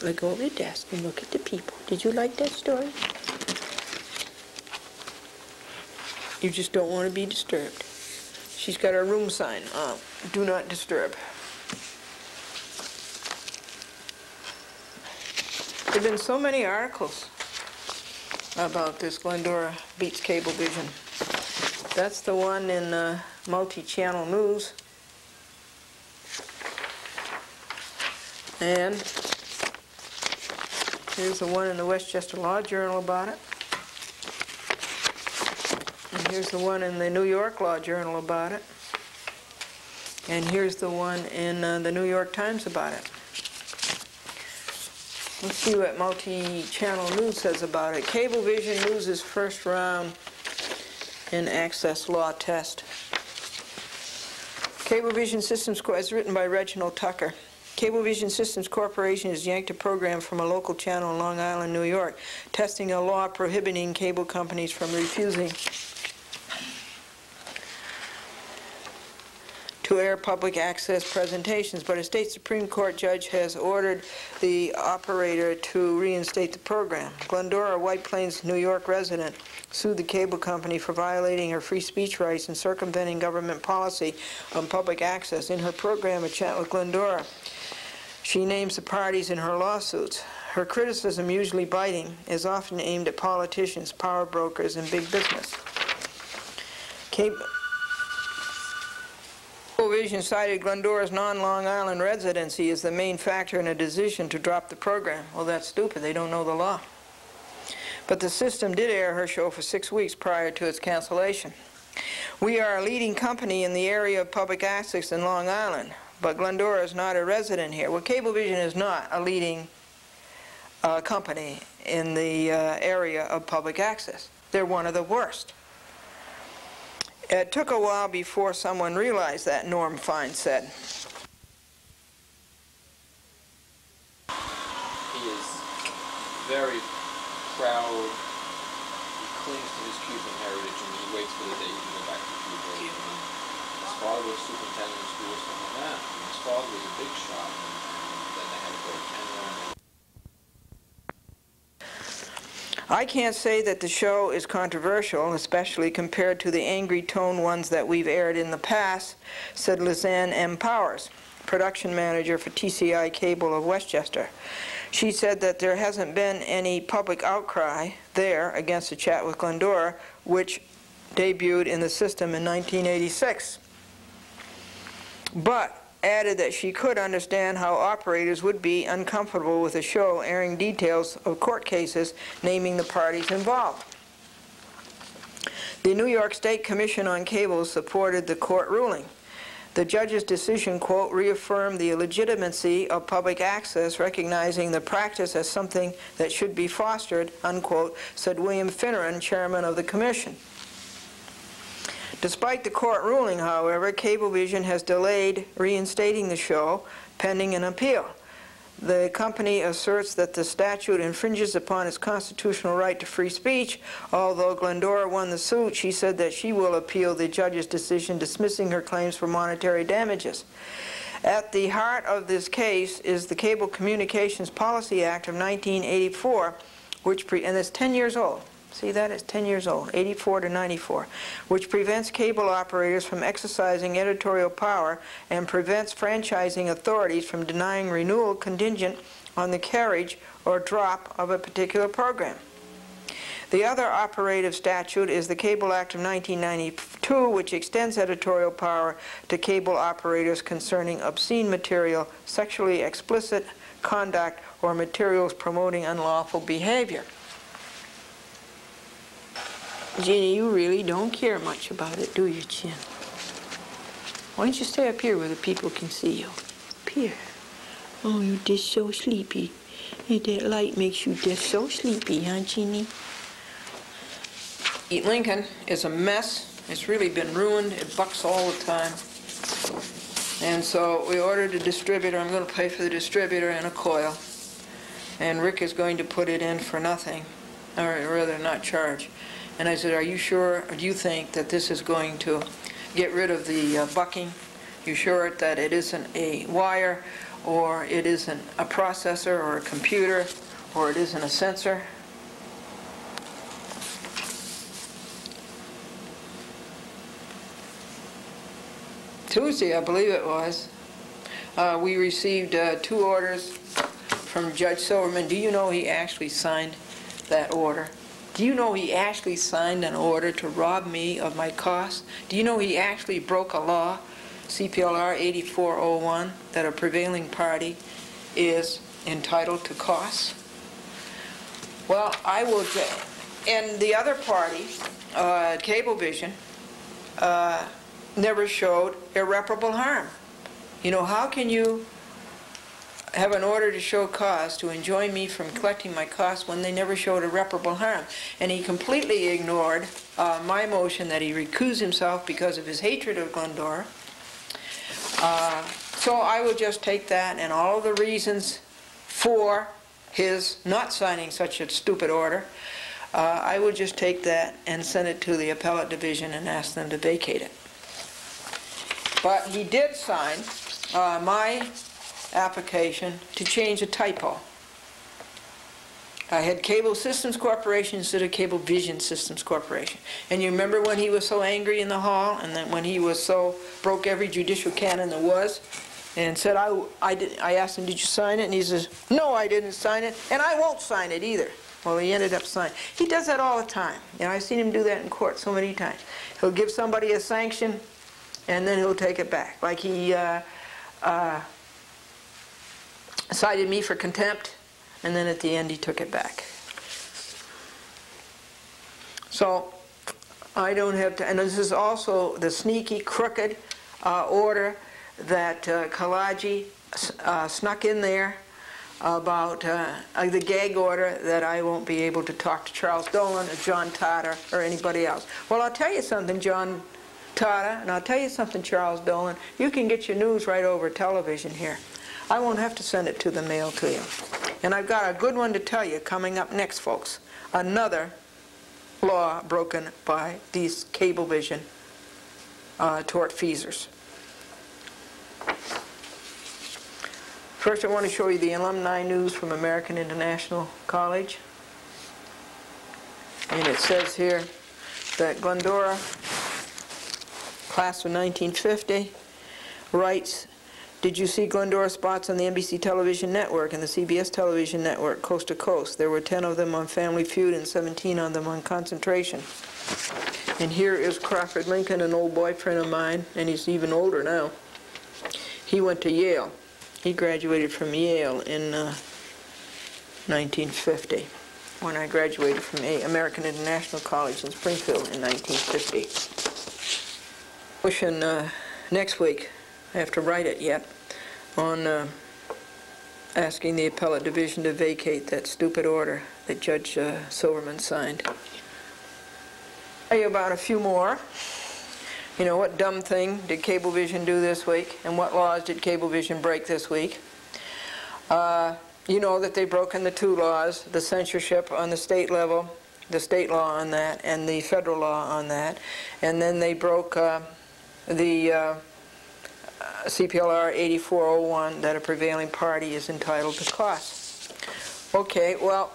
Let go of the desk and look at the people. Did you like that story? You just don't want to be disturbed. She's got her room sign, do not disturb. There have been so many articles about this Glendora beats Cablevision. That's the one in multi-channel news. And here's the one in the Westchester Law Journal about it. And here's the one in the New York Law Journal about it. And here's the one in the New York Times about it. Let's see what multi-channel news says about it. Cablevision loses first round in access law test. Cablevision Systems, as written by Reginald Tucker. Cablevision Systems Corporation has yanked a program from a local channel in Long Island, New York, testing a law prohibiting cable companies from refusing to air public access presentations, but a state Supreme Court judge has ordered the operator to reinstate the program. Glendora, a White Plains, New York resident, sued the cable company for violating her free speech rights and circumventing government policy on public access. In her program, A Chat with Glendora, she names the parties in her lawsuits. Her criticism, usually biting, is often aimed at politicians, power brokers, and big business. Cablevision cited Glendora's non-Long Island residency as the main factor in a decision to drop the program. Well, that's stupid. They don't know the law. But the system did air her show for 6 weeks prior to its cancellation. We are a leading company in the area of public access in Long Island, but Glendora is not a resident here. Well, Cablevision is not a leading company in the area of public access. They're one of the worst. It took a while before someone realized that, Norm Fine said. He is very proud. He clings to his Cuban heritage, and he waits for the day he can go back to Cuba. His father was superintendent of schools for that. His father was a big shot, and then they had to go to Canada. I can't say that the show is controversial, especially compared to the angry tone ones that we've aired in the past, said Lizanne M. Powers, production manager for TCI Cable of Westchester. She said that there hasn't been any public outcry there against A Chat with Glendora, which debuted in the system in 1986. but added that she could understand how operators would be uncomfortable with the show airing details of court cases naming the parties involved. The New York State Commission on Cable supported the court ruling. The judge's decision, quote, reaffirmed the legitimacy of public access, recognizing the practice as something that should be fostered, unquote, said William Finneran, chairman of the commission. Despite the court ruling, however, Cablevision has delayed reinstating the show pending an appeal. The company asserts that the statute infringes upon its constitutional right to free speech. Although Glendora won the suit, she said that she will appeal the judge's decision dismissing her claims for monetary damages. At the heart of this case is the Cable Communications Policy Act of 1984, and it's 10 years old. See that? It's 10 years old, 84 to 94, which prevents cable operators from exercising editorial power and prevents franchising authorities from denying renewal contingent on the carriage or drop of a particular program. The other operative statute is the Cable Act of 1992, which extends editorial power to cable operators concerning obscene material, sexually explicit conduct, or materials promoting unlawful behavior. Jeannie, you really don't care much about it, do you, Chin? Why don't you stay up here where the people can see you? Up here. Oh, you're just so sleepy. And that light makes you just so sleepy, huh, Jeannie? Lincoln is a mess. It's really been ruined. It bucks all the time. And so we ordered a distributor. I'm going to pay for the distributor and a coil. And Rick is going to put it in for nothing, or rather not charge. And I said, are you sure, or do you think that this is going to get rid of the bucking? You sure that it isn't a wire, or it isn't a processor, or a computer, or it isn't a sensor? Tuesday, I believe it was, we received 2 orders from Judge Silverman. Do you know he actually signed that order? Do you know he actually signed an order to rob me of my costs? Do you know he actually broke a law, CPLR 8401, that a prevailing party is entitled to costs? Well, I will, and the other party, Cablevision, never showed irreparable harm. You know, how can you have an order to show cause to enjoin me from collecting my costs when they never showed irreparable harm? And he completely ignored my motion that he recuse himself because of his hatred of Glendora. So I will just take that and all of the reasons for his not signing such a stupid order. I will just take that and send it to the appellate division and ask them to vacate it. But he did sign my application to change a typo. I had Cable Systems Corporation instead of Cablevision Systems Corporation. And you remember when he was so angry in the hall, and then when he was so broke every judicial canon there was, and said, I asked him, did you sign it? And he says, no, I didn't sign it, and I won't sign it either. Well, he ended up signing. He does that all the time. You know, I've seen him do that in court so many times. He'll give somebody a sanction, and then he'll take it back. Like he cited me for contempt, and then at the end he took it back. So I don't have to, and this is also the sneaky, crooked order that Kalaji snuck in there about the gag order that I won't be able to talk to Charles Dolan or John Tata or anybody else. Well, I'll tell you something, John Tata, and I'll tell you something, Charles Dolan. You can get your news right over television here. I won't have to send it to the mail to you. And I've got a good one to tell you coming up next, folks. Another law broken by these Cablevision tortfeasors. First, I want to show you the alumni news from American International College. And it says here that Glendora, class of 1950, writes, did you see Glendora spots on the NBC television network and the CBS television network, coast to coast? There were 10 of them on Family Feud and 17 of them on Concentration. And here is Crawford Lincoln, an old boyfriend of mine, and he's even older now. He went to Yale. He graduated from Yale in 1950, when I graduated from American International College in Springfield in 1950. Pushing next week, I have to write it yet, on asking the appellate division to vacate that stupid order that Judge Silverman signed. I'll tell you about a few more. You know, what dumb thing did Cablevision do this week, and what laws did Cablevision break this week? You know that they've broken the two laws, the censorship on the state level, the state law on that, and the federal law on that. And then they broke the CPLR 8401, that a prevailing party is entitled to costs. Okay, well,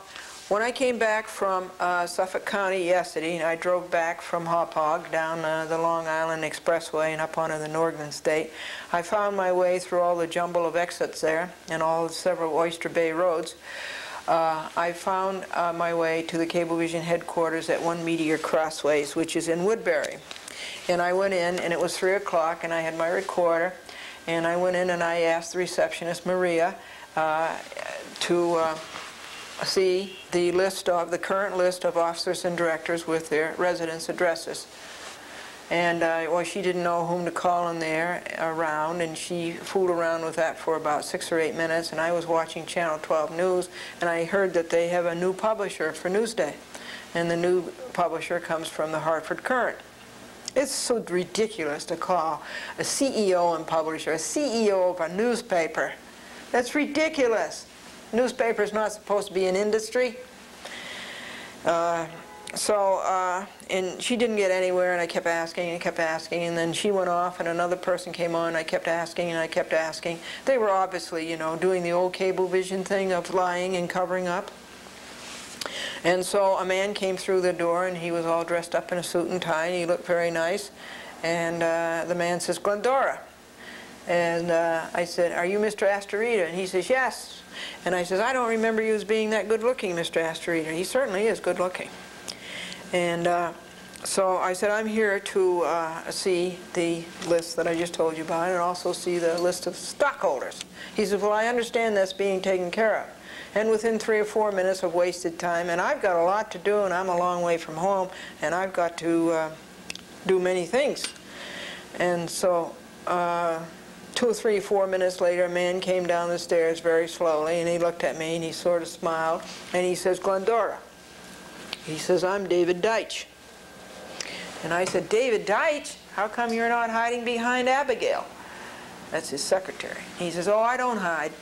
when I came back from Suffolk County yesterday, and I drove back from Hauppauge down the Long Island Expressway and up onto the Northern State, I found my way through all the jumble of exits there and all the several Oyster Bay roads. I found my way to the Cablevision headquarters at 1 Meteor Crossways, which is in Woodbury. And I went in, and it was 3 o'clock, and I had my recorder, and I went in and I asked the receptionist, Maria, to see the current list of officers and directors with their residence addresses. And well, she didn't know whom to call in there around, and she fooled around with that for about 6 or 8 minutes, and I was watching Channel 12 News, and I heard that they have a new publisher for Newsday, and the new publisher comes from the Hartford Courant. It's so ridiculous to call a CEO and publisher a CEO of a newspaper. That's ridiculous. Newspaper is not supposed to be an industry. And she didn't get anywhere, and I kept asking and kept asking, and then she went off, and another person came on, and I kept asking and I kept asking. They were obviously, you know, doing the old Cablevision thing of lying and covering up. And so a man came through the door, and he was all dressed up in a suit and tie, and he looked very nice. And the man says, "Glendora." And I said, "Are you Mr. Astorita?" And he says, "Yes." And I says, "I don't remember you as being that good-looking, Mr. Astorita." He certainly is good-looking. And so I said, "I'm here to see the list that I just told you about, and also see the list of stockholders." He says, "Well, I understand that's being taken care of." And within 3 or 4 minutes of wasted time, and I've got a lot to do, and I'm a long way from home, and I've got to do many things. And so 2 or 3 or 4 minutes later, a man came down the stairs very slowly, and he looked at me, and he sort of smiled, and he says, "Glendora." He says, "I'm David Deitch." And I said, "David Deitch? How come you're not hiding behind Abigail?" That's his secretary. He says, "Oh, I don't hide."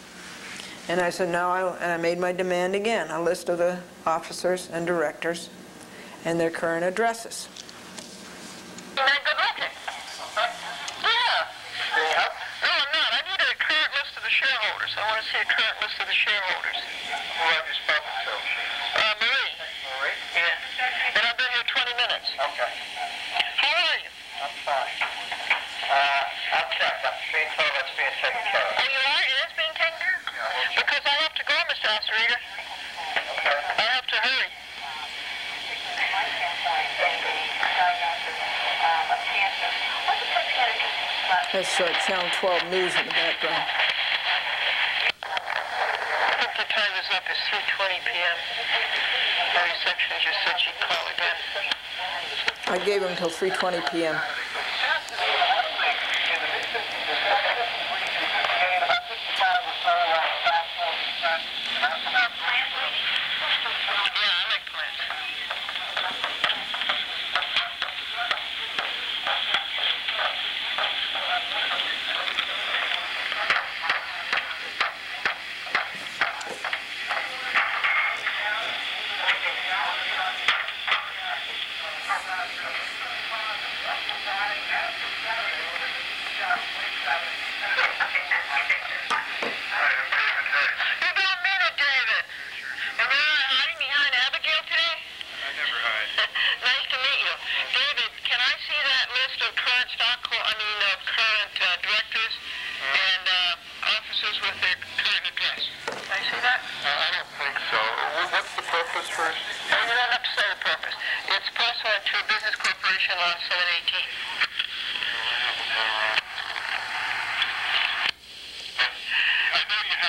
And I said, and I made my demand again, a list of the officers and directors and their current addresses. Good looking. Yeah. No, I'm not. I need a current list of the shareholders. I want to see a current list of the shareholders. Who have you spoken to? Marie. Marie? Yeah. And I've been here 20 minutes. Okay. How are you? I'm fine. I'll check. I'm being told that's being taken care of. Oh, you are? It is being taken care of? Yeah. Because I have to go, Mr. Astorita. Okay. I have to hurry. That's Channel 12 News in the background. I think the time is up. It's 3:20 p.m. The reception just said she'd call again. I gave him until 3:20 p.m.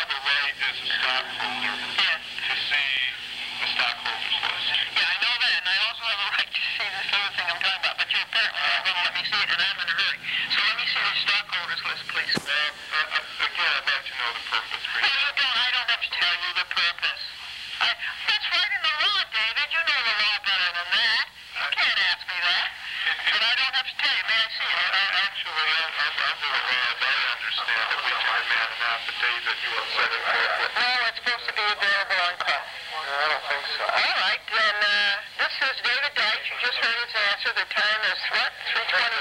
have a right as a stockholder to see the stockholders list. Yeah, I know that, and I also have a right to see this other thing I'm talking about, but you apparently aren't going to let me see it, and I'm in a hurry. So let me see the stockholders list, please. Again, I'd like to know the purpose. No, you don't. I don't have to tell you the purpose. That's right in the law, David. You know the law better than that. You can't ask me that. But I don't have to tell you. May I see it? Actually, under the law, as I understand it, we can demand an affidavit you have set it forth. No, it's supposed to be available on call. No, I don't think so. All right, then this is David Deitch. You just heard his answer. The time is what? 3:20.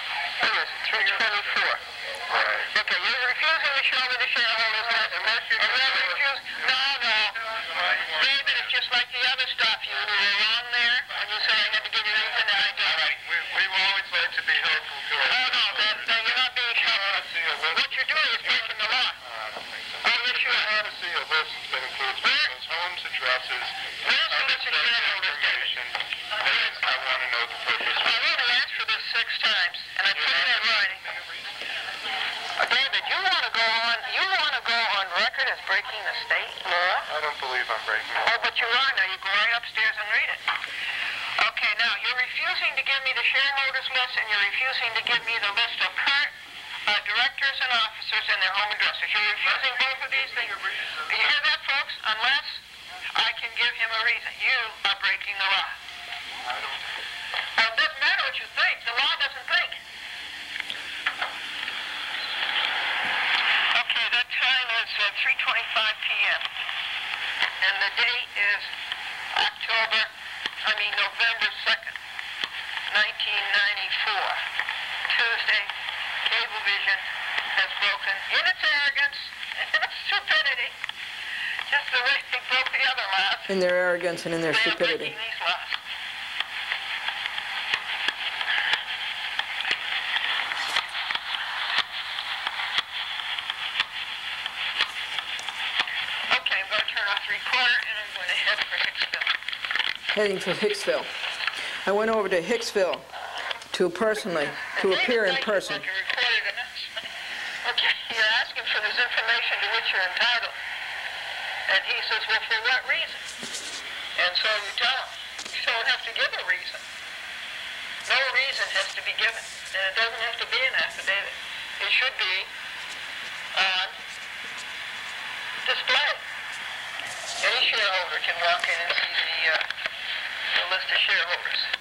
What is it? 3:24. Right. Okay, you're refusing to show me the shareholders list. No. David, it's just like the other stuff. You were wrong there when you said I had to give you reason, and I did. Right. We've always liked to be helpful to our no, you're not being helpful. What you're doing is breaking the law. I wish you had to see a list that includes people's homes, addresses, information. I want to know the purpose. I've already asked for this 6 times, and I put it in writing. David, you want to go on record as breaking the state law? I don't believe I'm breaking it. Oh, but you are now. You go right upstairs and read it. Okay, now, you're refusing to give me the shareholders list, and you're refusing to give me the list of current directors and officers and their home addresses. You're refusing both of these things. You hear that, folks? Unless I can give him a reason. You are breaking the law. It doesn't matter what you think. The law doesn't think. Okay, that time is 3:25 p.m. And the date is November 2nd, 1994. Tuesday, Cablevision has broken in its arrogance and its stupidity, just the way they broke the other laws. In their arrogance and in their stupidity. They are breaking these laws. Okay, I'm going to turn off the recorder and I'm going to head for Hicksville. Heading for Hicksville. I went over to Hicksville to appear in person. Okay, you're asking for this information to which you're entitled. And he says, well, for what reason? And so you tell him. You don't have to give a reason. No reason has to be given. And it doesn't have to be an affidavit. It should be on display. Any shareholder can walk in and see the list of shareholders.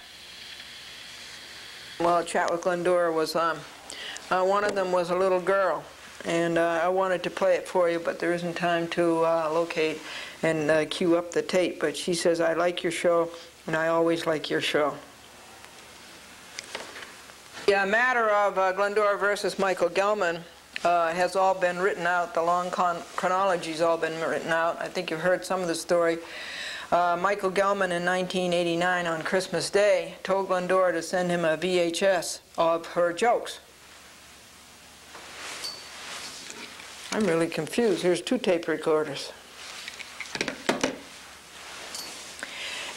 Well, chat with Glendora was one of them was a little girl, and I wanted to play it for you, but there isn't time to locate and cue up the tape. But she says, I like your show, and I always like your show. The matter of Glendora versus Michael Gelman has all been written out. The long chronology's all been written out. I think you've heard some of the story. Michael Gelman in 1989 on Christmas Day told Glendora to send him a VHS of her jokes. I'm really confused. Here's 2 tape recorders.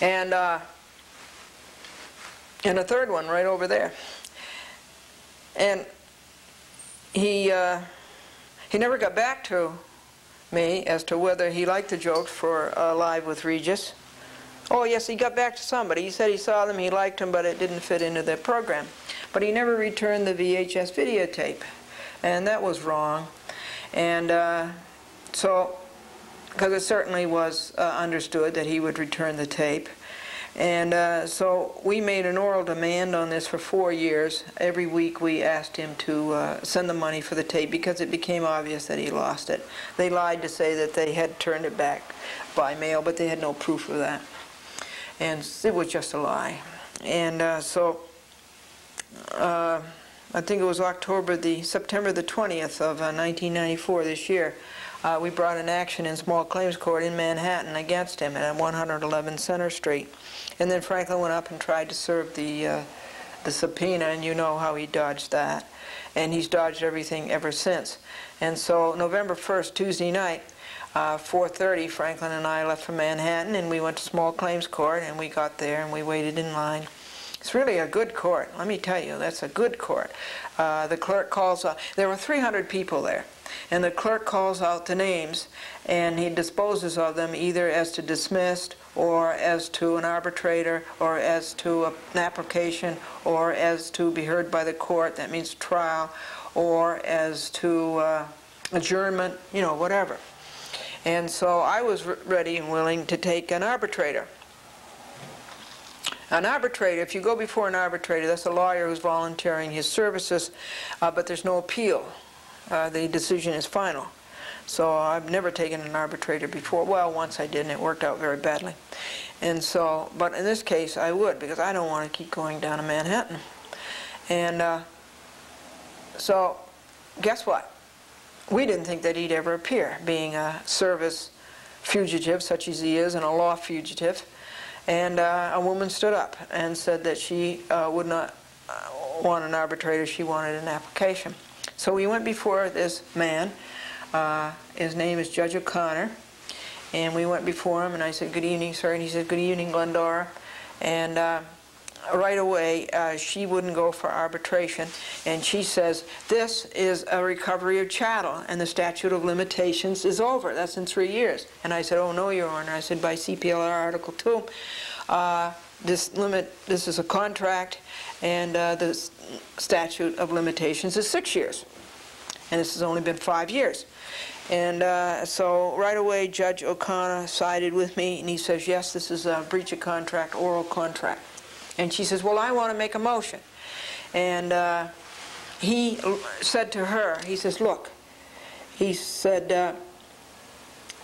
And a third one right over there. And he never got back to me as to whether he liked the jokes for Live with Regis. Oh yes, he got back to somebody. He said he saw them, he liked them, but it didn't fit into their program. But he never returned the VHS videotape, and that was wrong. And so, because it certainly was understood that he would return the tape. And so we made an oral demand on this for 4 years. Every week we asked him to send the money for the tape because it became obvious that he lost it. They lied to say that they had turned it back by mail, but they had no proof of that. And it was just a lie. And so I think it was September the 20th of 1994, this year, we brought an action in small claims court in Manhattan against him at 111 Center Street. And then Franklin went up and tried to serve the subpoena, and you know how he dodged that. And he's dodged everything ever since. And so November 1st, Tuesday night, 4:30, Franklin and I left for Manhattan, and we went to small claims court, and we got there, and we waited in line. It's really a good court. Let me tell you, that's a good court. The clerk calls, there were 300 people there. and the clerk calls out the names, and he disposes of them either as to dismissed, or as to an arbitrator, or as to an application, or as to be heard by the court, that means trial, or as to adjournment, you know, whatever. And so I was ready and willing to take an arbitrator. An arbitrator, if you go before an arbitrator, that's a lawyer who's volunteering his services, but there's no appeal. The decision is final. So I've never taken an arbitrator before. Well, once I did, and it worked out very badly. And so, but in this case, I would, because I don't want to keep going down to Manhattan. And so, guess what? We didn't think that he'd ever appear, being a service fugitive, such as he is, and a law fugitive. And a woman stood up and said that she would not want an arbitrator, she wanted an application. So we went before this man. His name is Judge O'Connor. And we went before him, and I said, "Good evening, sir." And he said, "Good evening, Glendora." And right away, she wouldn't go for arbitration. And she says, "This is a recovery of chattel, and the statute of limitations is over. That's in 3 years." And I said, "Oh, no, Your Honor." I said, "By CPLR Article 2, this is a contract, and the statute of limitations is 6 years. And this has only been 5 years." And so right away, Judge O'Connor sided with me, and he says, "Yes, this is a breach of contract, oral contract." And she says, "Well, I want to make a motion." And he said to her, he says, "Look," he said,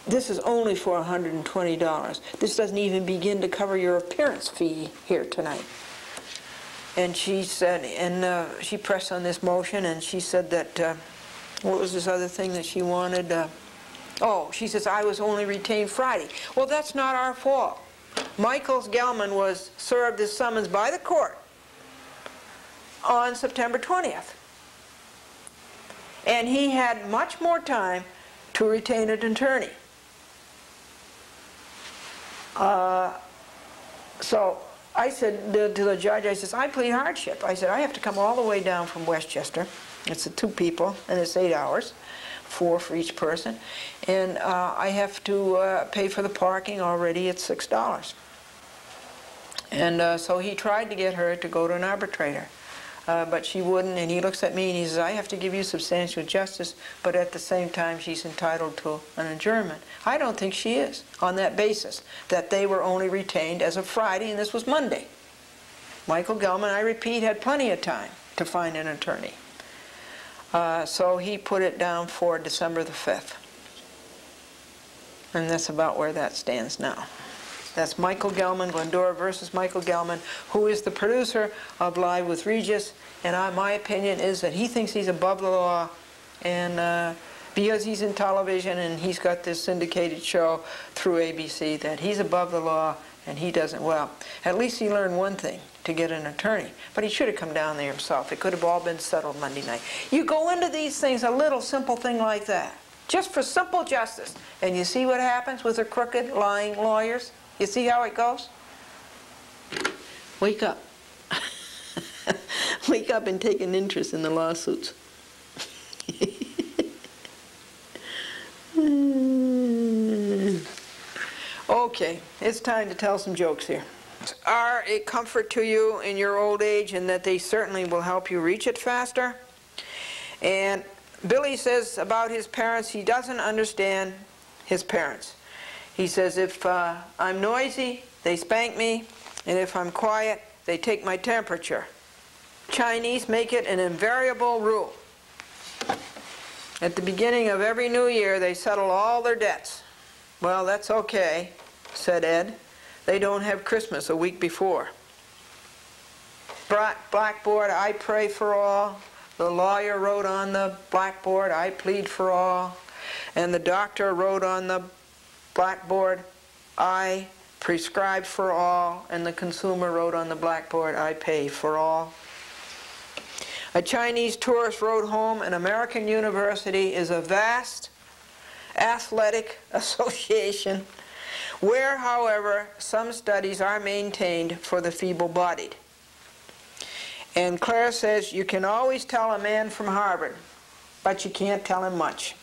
"this is only for $120. This doesn't even begin to cover your appearance fee here tonight." And she said, and she pressed on this motion, and she said that, what was this other thing that she wanted? Oh, she says, "I was only retained Friday." Well, that's not our fault. Michael Gelman was served this summons by the court on September 20th. And he had much more time to retain an attorney. So I said to the judge, I says, "I plead hardship." I said, "I have to come all the way down from Westchester. It's 2 people, and it's 8 hours, 4 for each person. And I have to pay for the parking already at $6. And so he tried to get her to go to an arbitrator. But she wouldn't, and he looks at me and he says, "I have to give you substantial justice, but at the same time she's entitled to an adjournment." I don't think she is, on that basis, that they were only retained as of Friday and this was Monday. Michael Gelman, I repeat, had plenty of time to find an attorney. So he put it down for December the 5th. And that's about where that stands now. That's Michael Gelman, Glendora versus Michael Gelman, who is the producer of Live with Regis. And my opinion is that he thinks he's above the law, and because he's in television and he's got this syndicated show through ABC, that he's above the law and he doesn't. Well, at least he learned one thing: to get an attorney. But he should have come down there himself. It could have all been settled Monday night. You go into these things, a little simple thing like that, just for simple justice, and you see what happens with the crooked, lying lawyers? You see how it goes? Wake up. Wake up and take an interest in the lawsuits. Okay, it's time to tell some jokes here. Are a comfort to you in your old age, and that they certainly will help you reach it faster. And Billy says about his parents, he doesn't understand his parents. He says, if I'm noisy, they spank me, and if I'm quiet, they take my temperature. Chinese make it an invariable rule. At the beginning of every new year, they settle all their debts. "Well, that's okay," said Ed. "They don't have Christmas a week before." Blackboard, I pray for all. The lawyer wrote on the blackboard, I plead for all. And the doctor wrote on the blackboard, I prescribe for all. And the consumer wrote on the blackboard, I pay for all. A Chinese tourist wrote home, an American university is a vast athletic association where, however, some studies are maintained for the feeble-bodied. And Claire says, you can always tell a man from Harvard but you can't tell him much.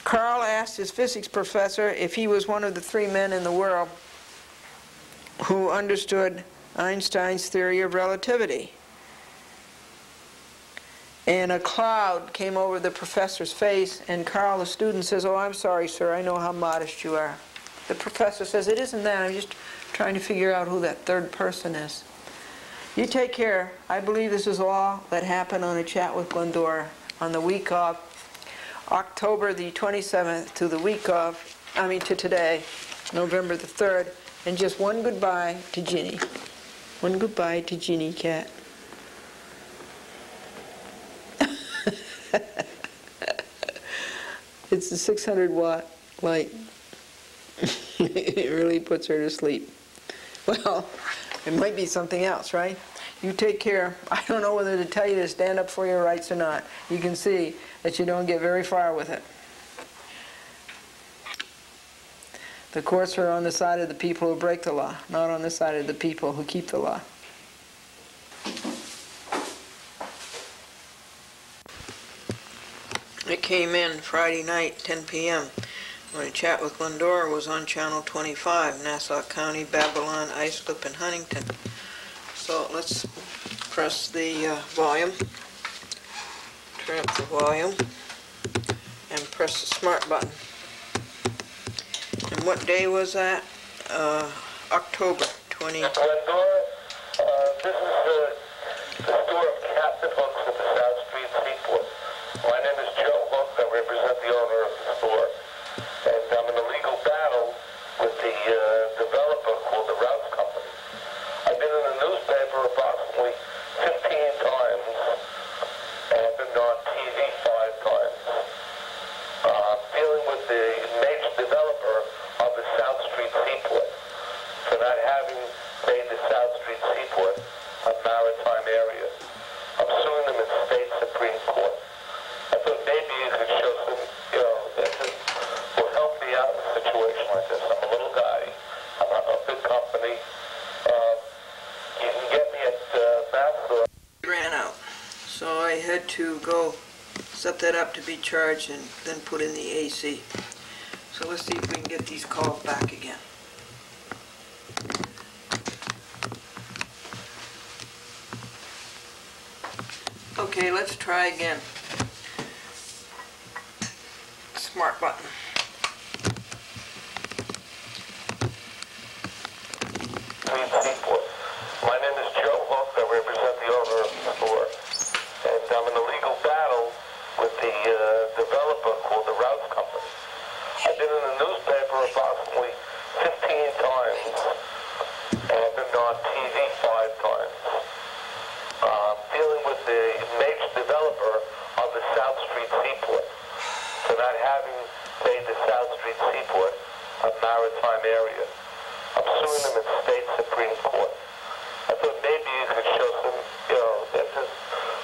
Carl asked his physics professor if he was one of the 3 men in the world who understood Einstein's theory of relativity. And a cloud came over the professor's face, and Carl, the student, says, "Oh, I'm sorry, sir, I know how modest you are." The professor says, "It isn't that, I'm just trying to figure out who that third person is." You take care. I believe this is all that happened on A Chat with Glendora on the week of October the 27th to the week of, to today, November the 3rd. And just one goodbye to Ginny. One goodbye to Ginny Cat. It's a 600-watt light. It really puts her to sleep. Well, it might be something else, right? You take care. I don't know whether to tell you to stand up for your rights or not. You can see that you don't get very far with it. The courts are on the side of the people who break the law, not on the side of the people who keep the law. It came in Friday night, 10 p.m. when A Chat with Glendora was on Channel 25, Nassau County, Babylon, Islip, and Huntington. So let's press the volume, turn up the volume, and press the smart button. And what day was that? October 20. Glendora, this is the store of Captain Hooks at the South Street Seaport. My name is Joe Hook. I represent the owner of the store. And I'm in a legal battle with the developer called the Rouse Company. I've been in the newspaper approximately 15 times, and I've been on TV 5 times, dealing with the major developer of the South Street Seaport for not having made the South Street Seaport a maritime area. I'm suing them in state Supreme Court. I thought maybe you could show some, this will help me out in a situation like this. I'm a little guy. I'm not a big company. You can get me at Master. Ran out. So I had to go set that up to be charged and then put in the AC. So let's see if we can get these calls back again. Okay, let's try again. Smart button. Seaport. My name is Joe Hook. I represent the owner of the store. And I'm in a legal battle with the developer called the Rouse Company. I've been in the newspaper approximately 15 times, and I've been on TV 5 times, dealing with the major developer of the South Street Seaport for not having made the South Street Seaport a maritime area. I'm suing them in state Supreme Court. I thought maybe you could show some, this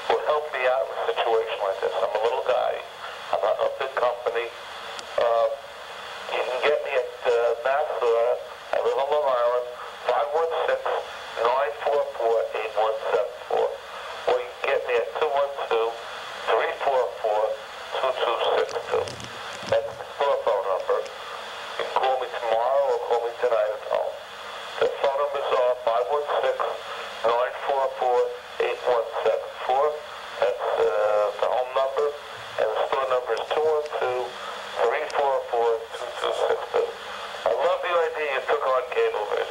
will help me out in a situation like this. I'm a little guy. I'm not a big company. You can get me at Master. I live on Long Island, 516-944-8174. Or you can get me at 212-344-2262. That's the store phone number. You can call me tomorrow or call me tonight at home. The phone numbers are 516-944-8174. That's the home number. And the store number is 212-344-2262. I love the idea you took on cable vision.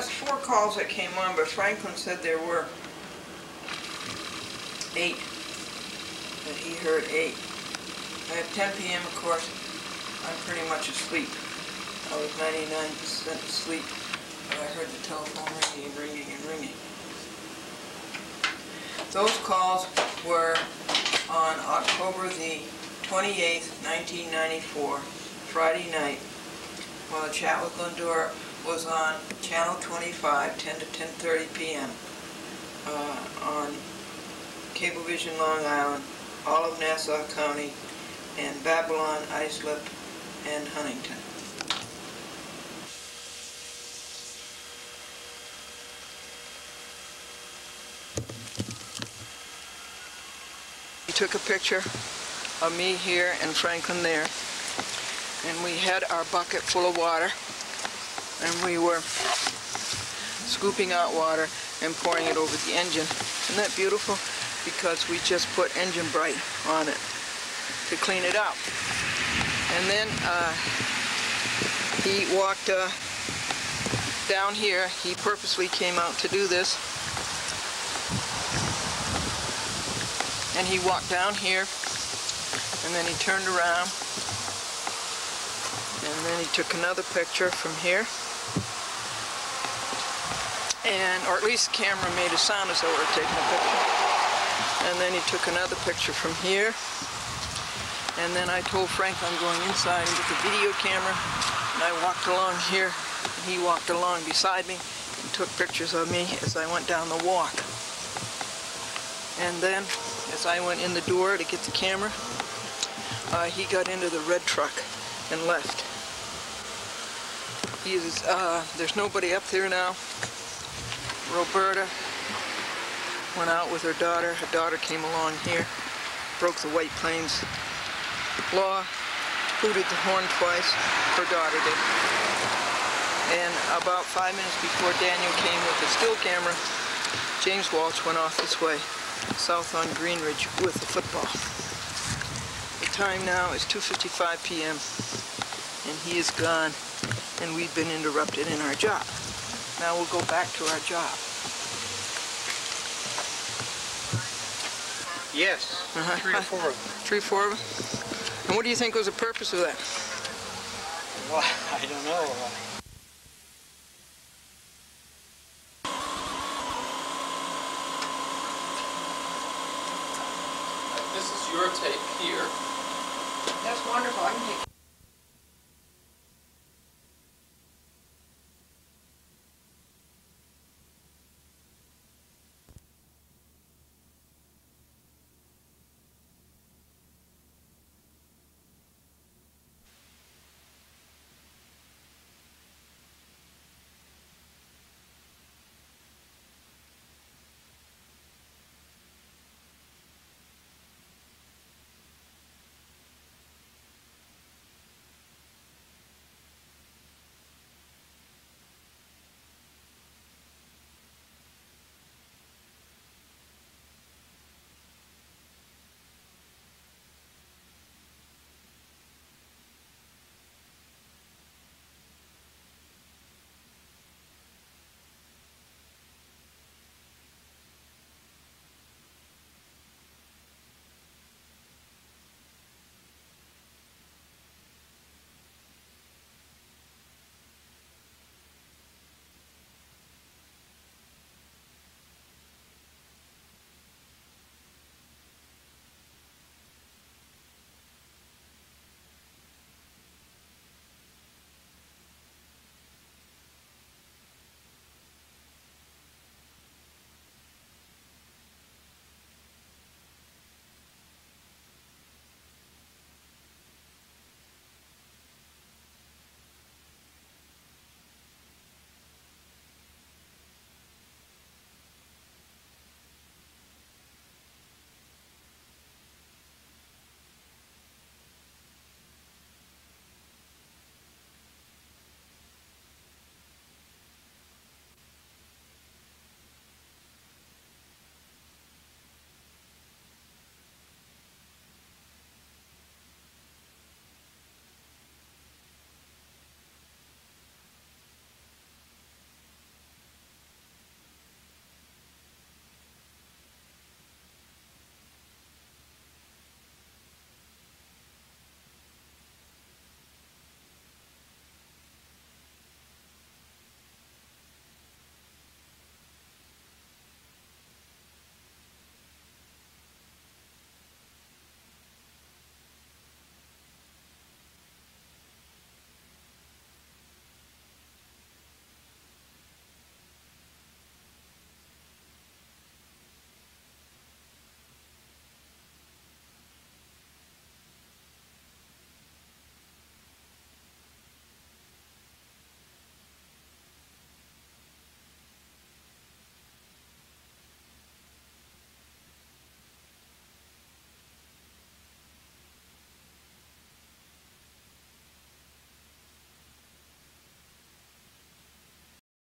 That's 4 calls that came on, but Franklin said there were 8. That he heard 8. At 10 p.m., of course, I'm pretty much asleep. I was 99% asleep, but I heard the telephone ringing and ringing and ringing. Those calls were on October the 28th, 1994, Friday night, while the Chat with Glendora was on Channel 25, 10 to 10:30 p.m. On Cablevision Long Island, all of Nassau County, and Babylon, Islip, and Huntington. He took a picture of me here and Franklin there, and we had our bucket full of water, and we were scooping out water and pouring it over the engine. Isn't that beautiful? Because we just put engine bright on it to clean it out. And then he walked down here. He purposely came out to do this. And he walked down here, and then he turned around, and then he took another picture from here. Or at least the camera made a sound as though we were taking a picture. And then he took another picture from here. And then I told Frank I'm going inside and get the video camera. And I walked along here, and he walked along beside me and took pictures of me as I went down the walk. And then, as I went in the door to get the camera, he got into the red truck and left. There's nobody up there now. Roberta went out with her daughter. Her daughter came along here, broke the White Plains law, hooted the horn twice. Her daughter did. And about 5 minutes before Daniel came with the still camera, James Walsh went off this way, south on Greenridge with the football. The time now is 2:55 p.m. and he is gone, and we've been interrupted in our job. Now we'll go back to our job. Yes, 3 or 4 of them. 3 or 4 of them? And what do you think was the purpose of that? Well, I don't know. This is your tape here. That's wonderful. I can take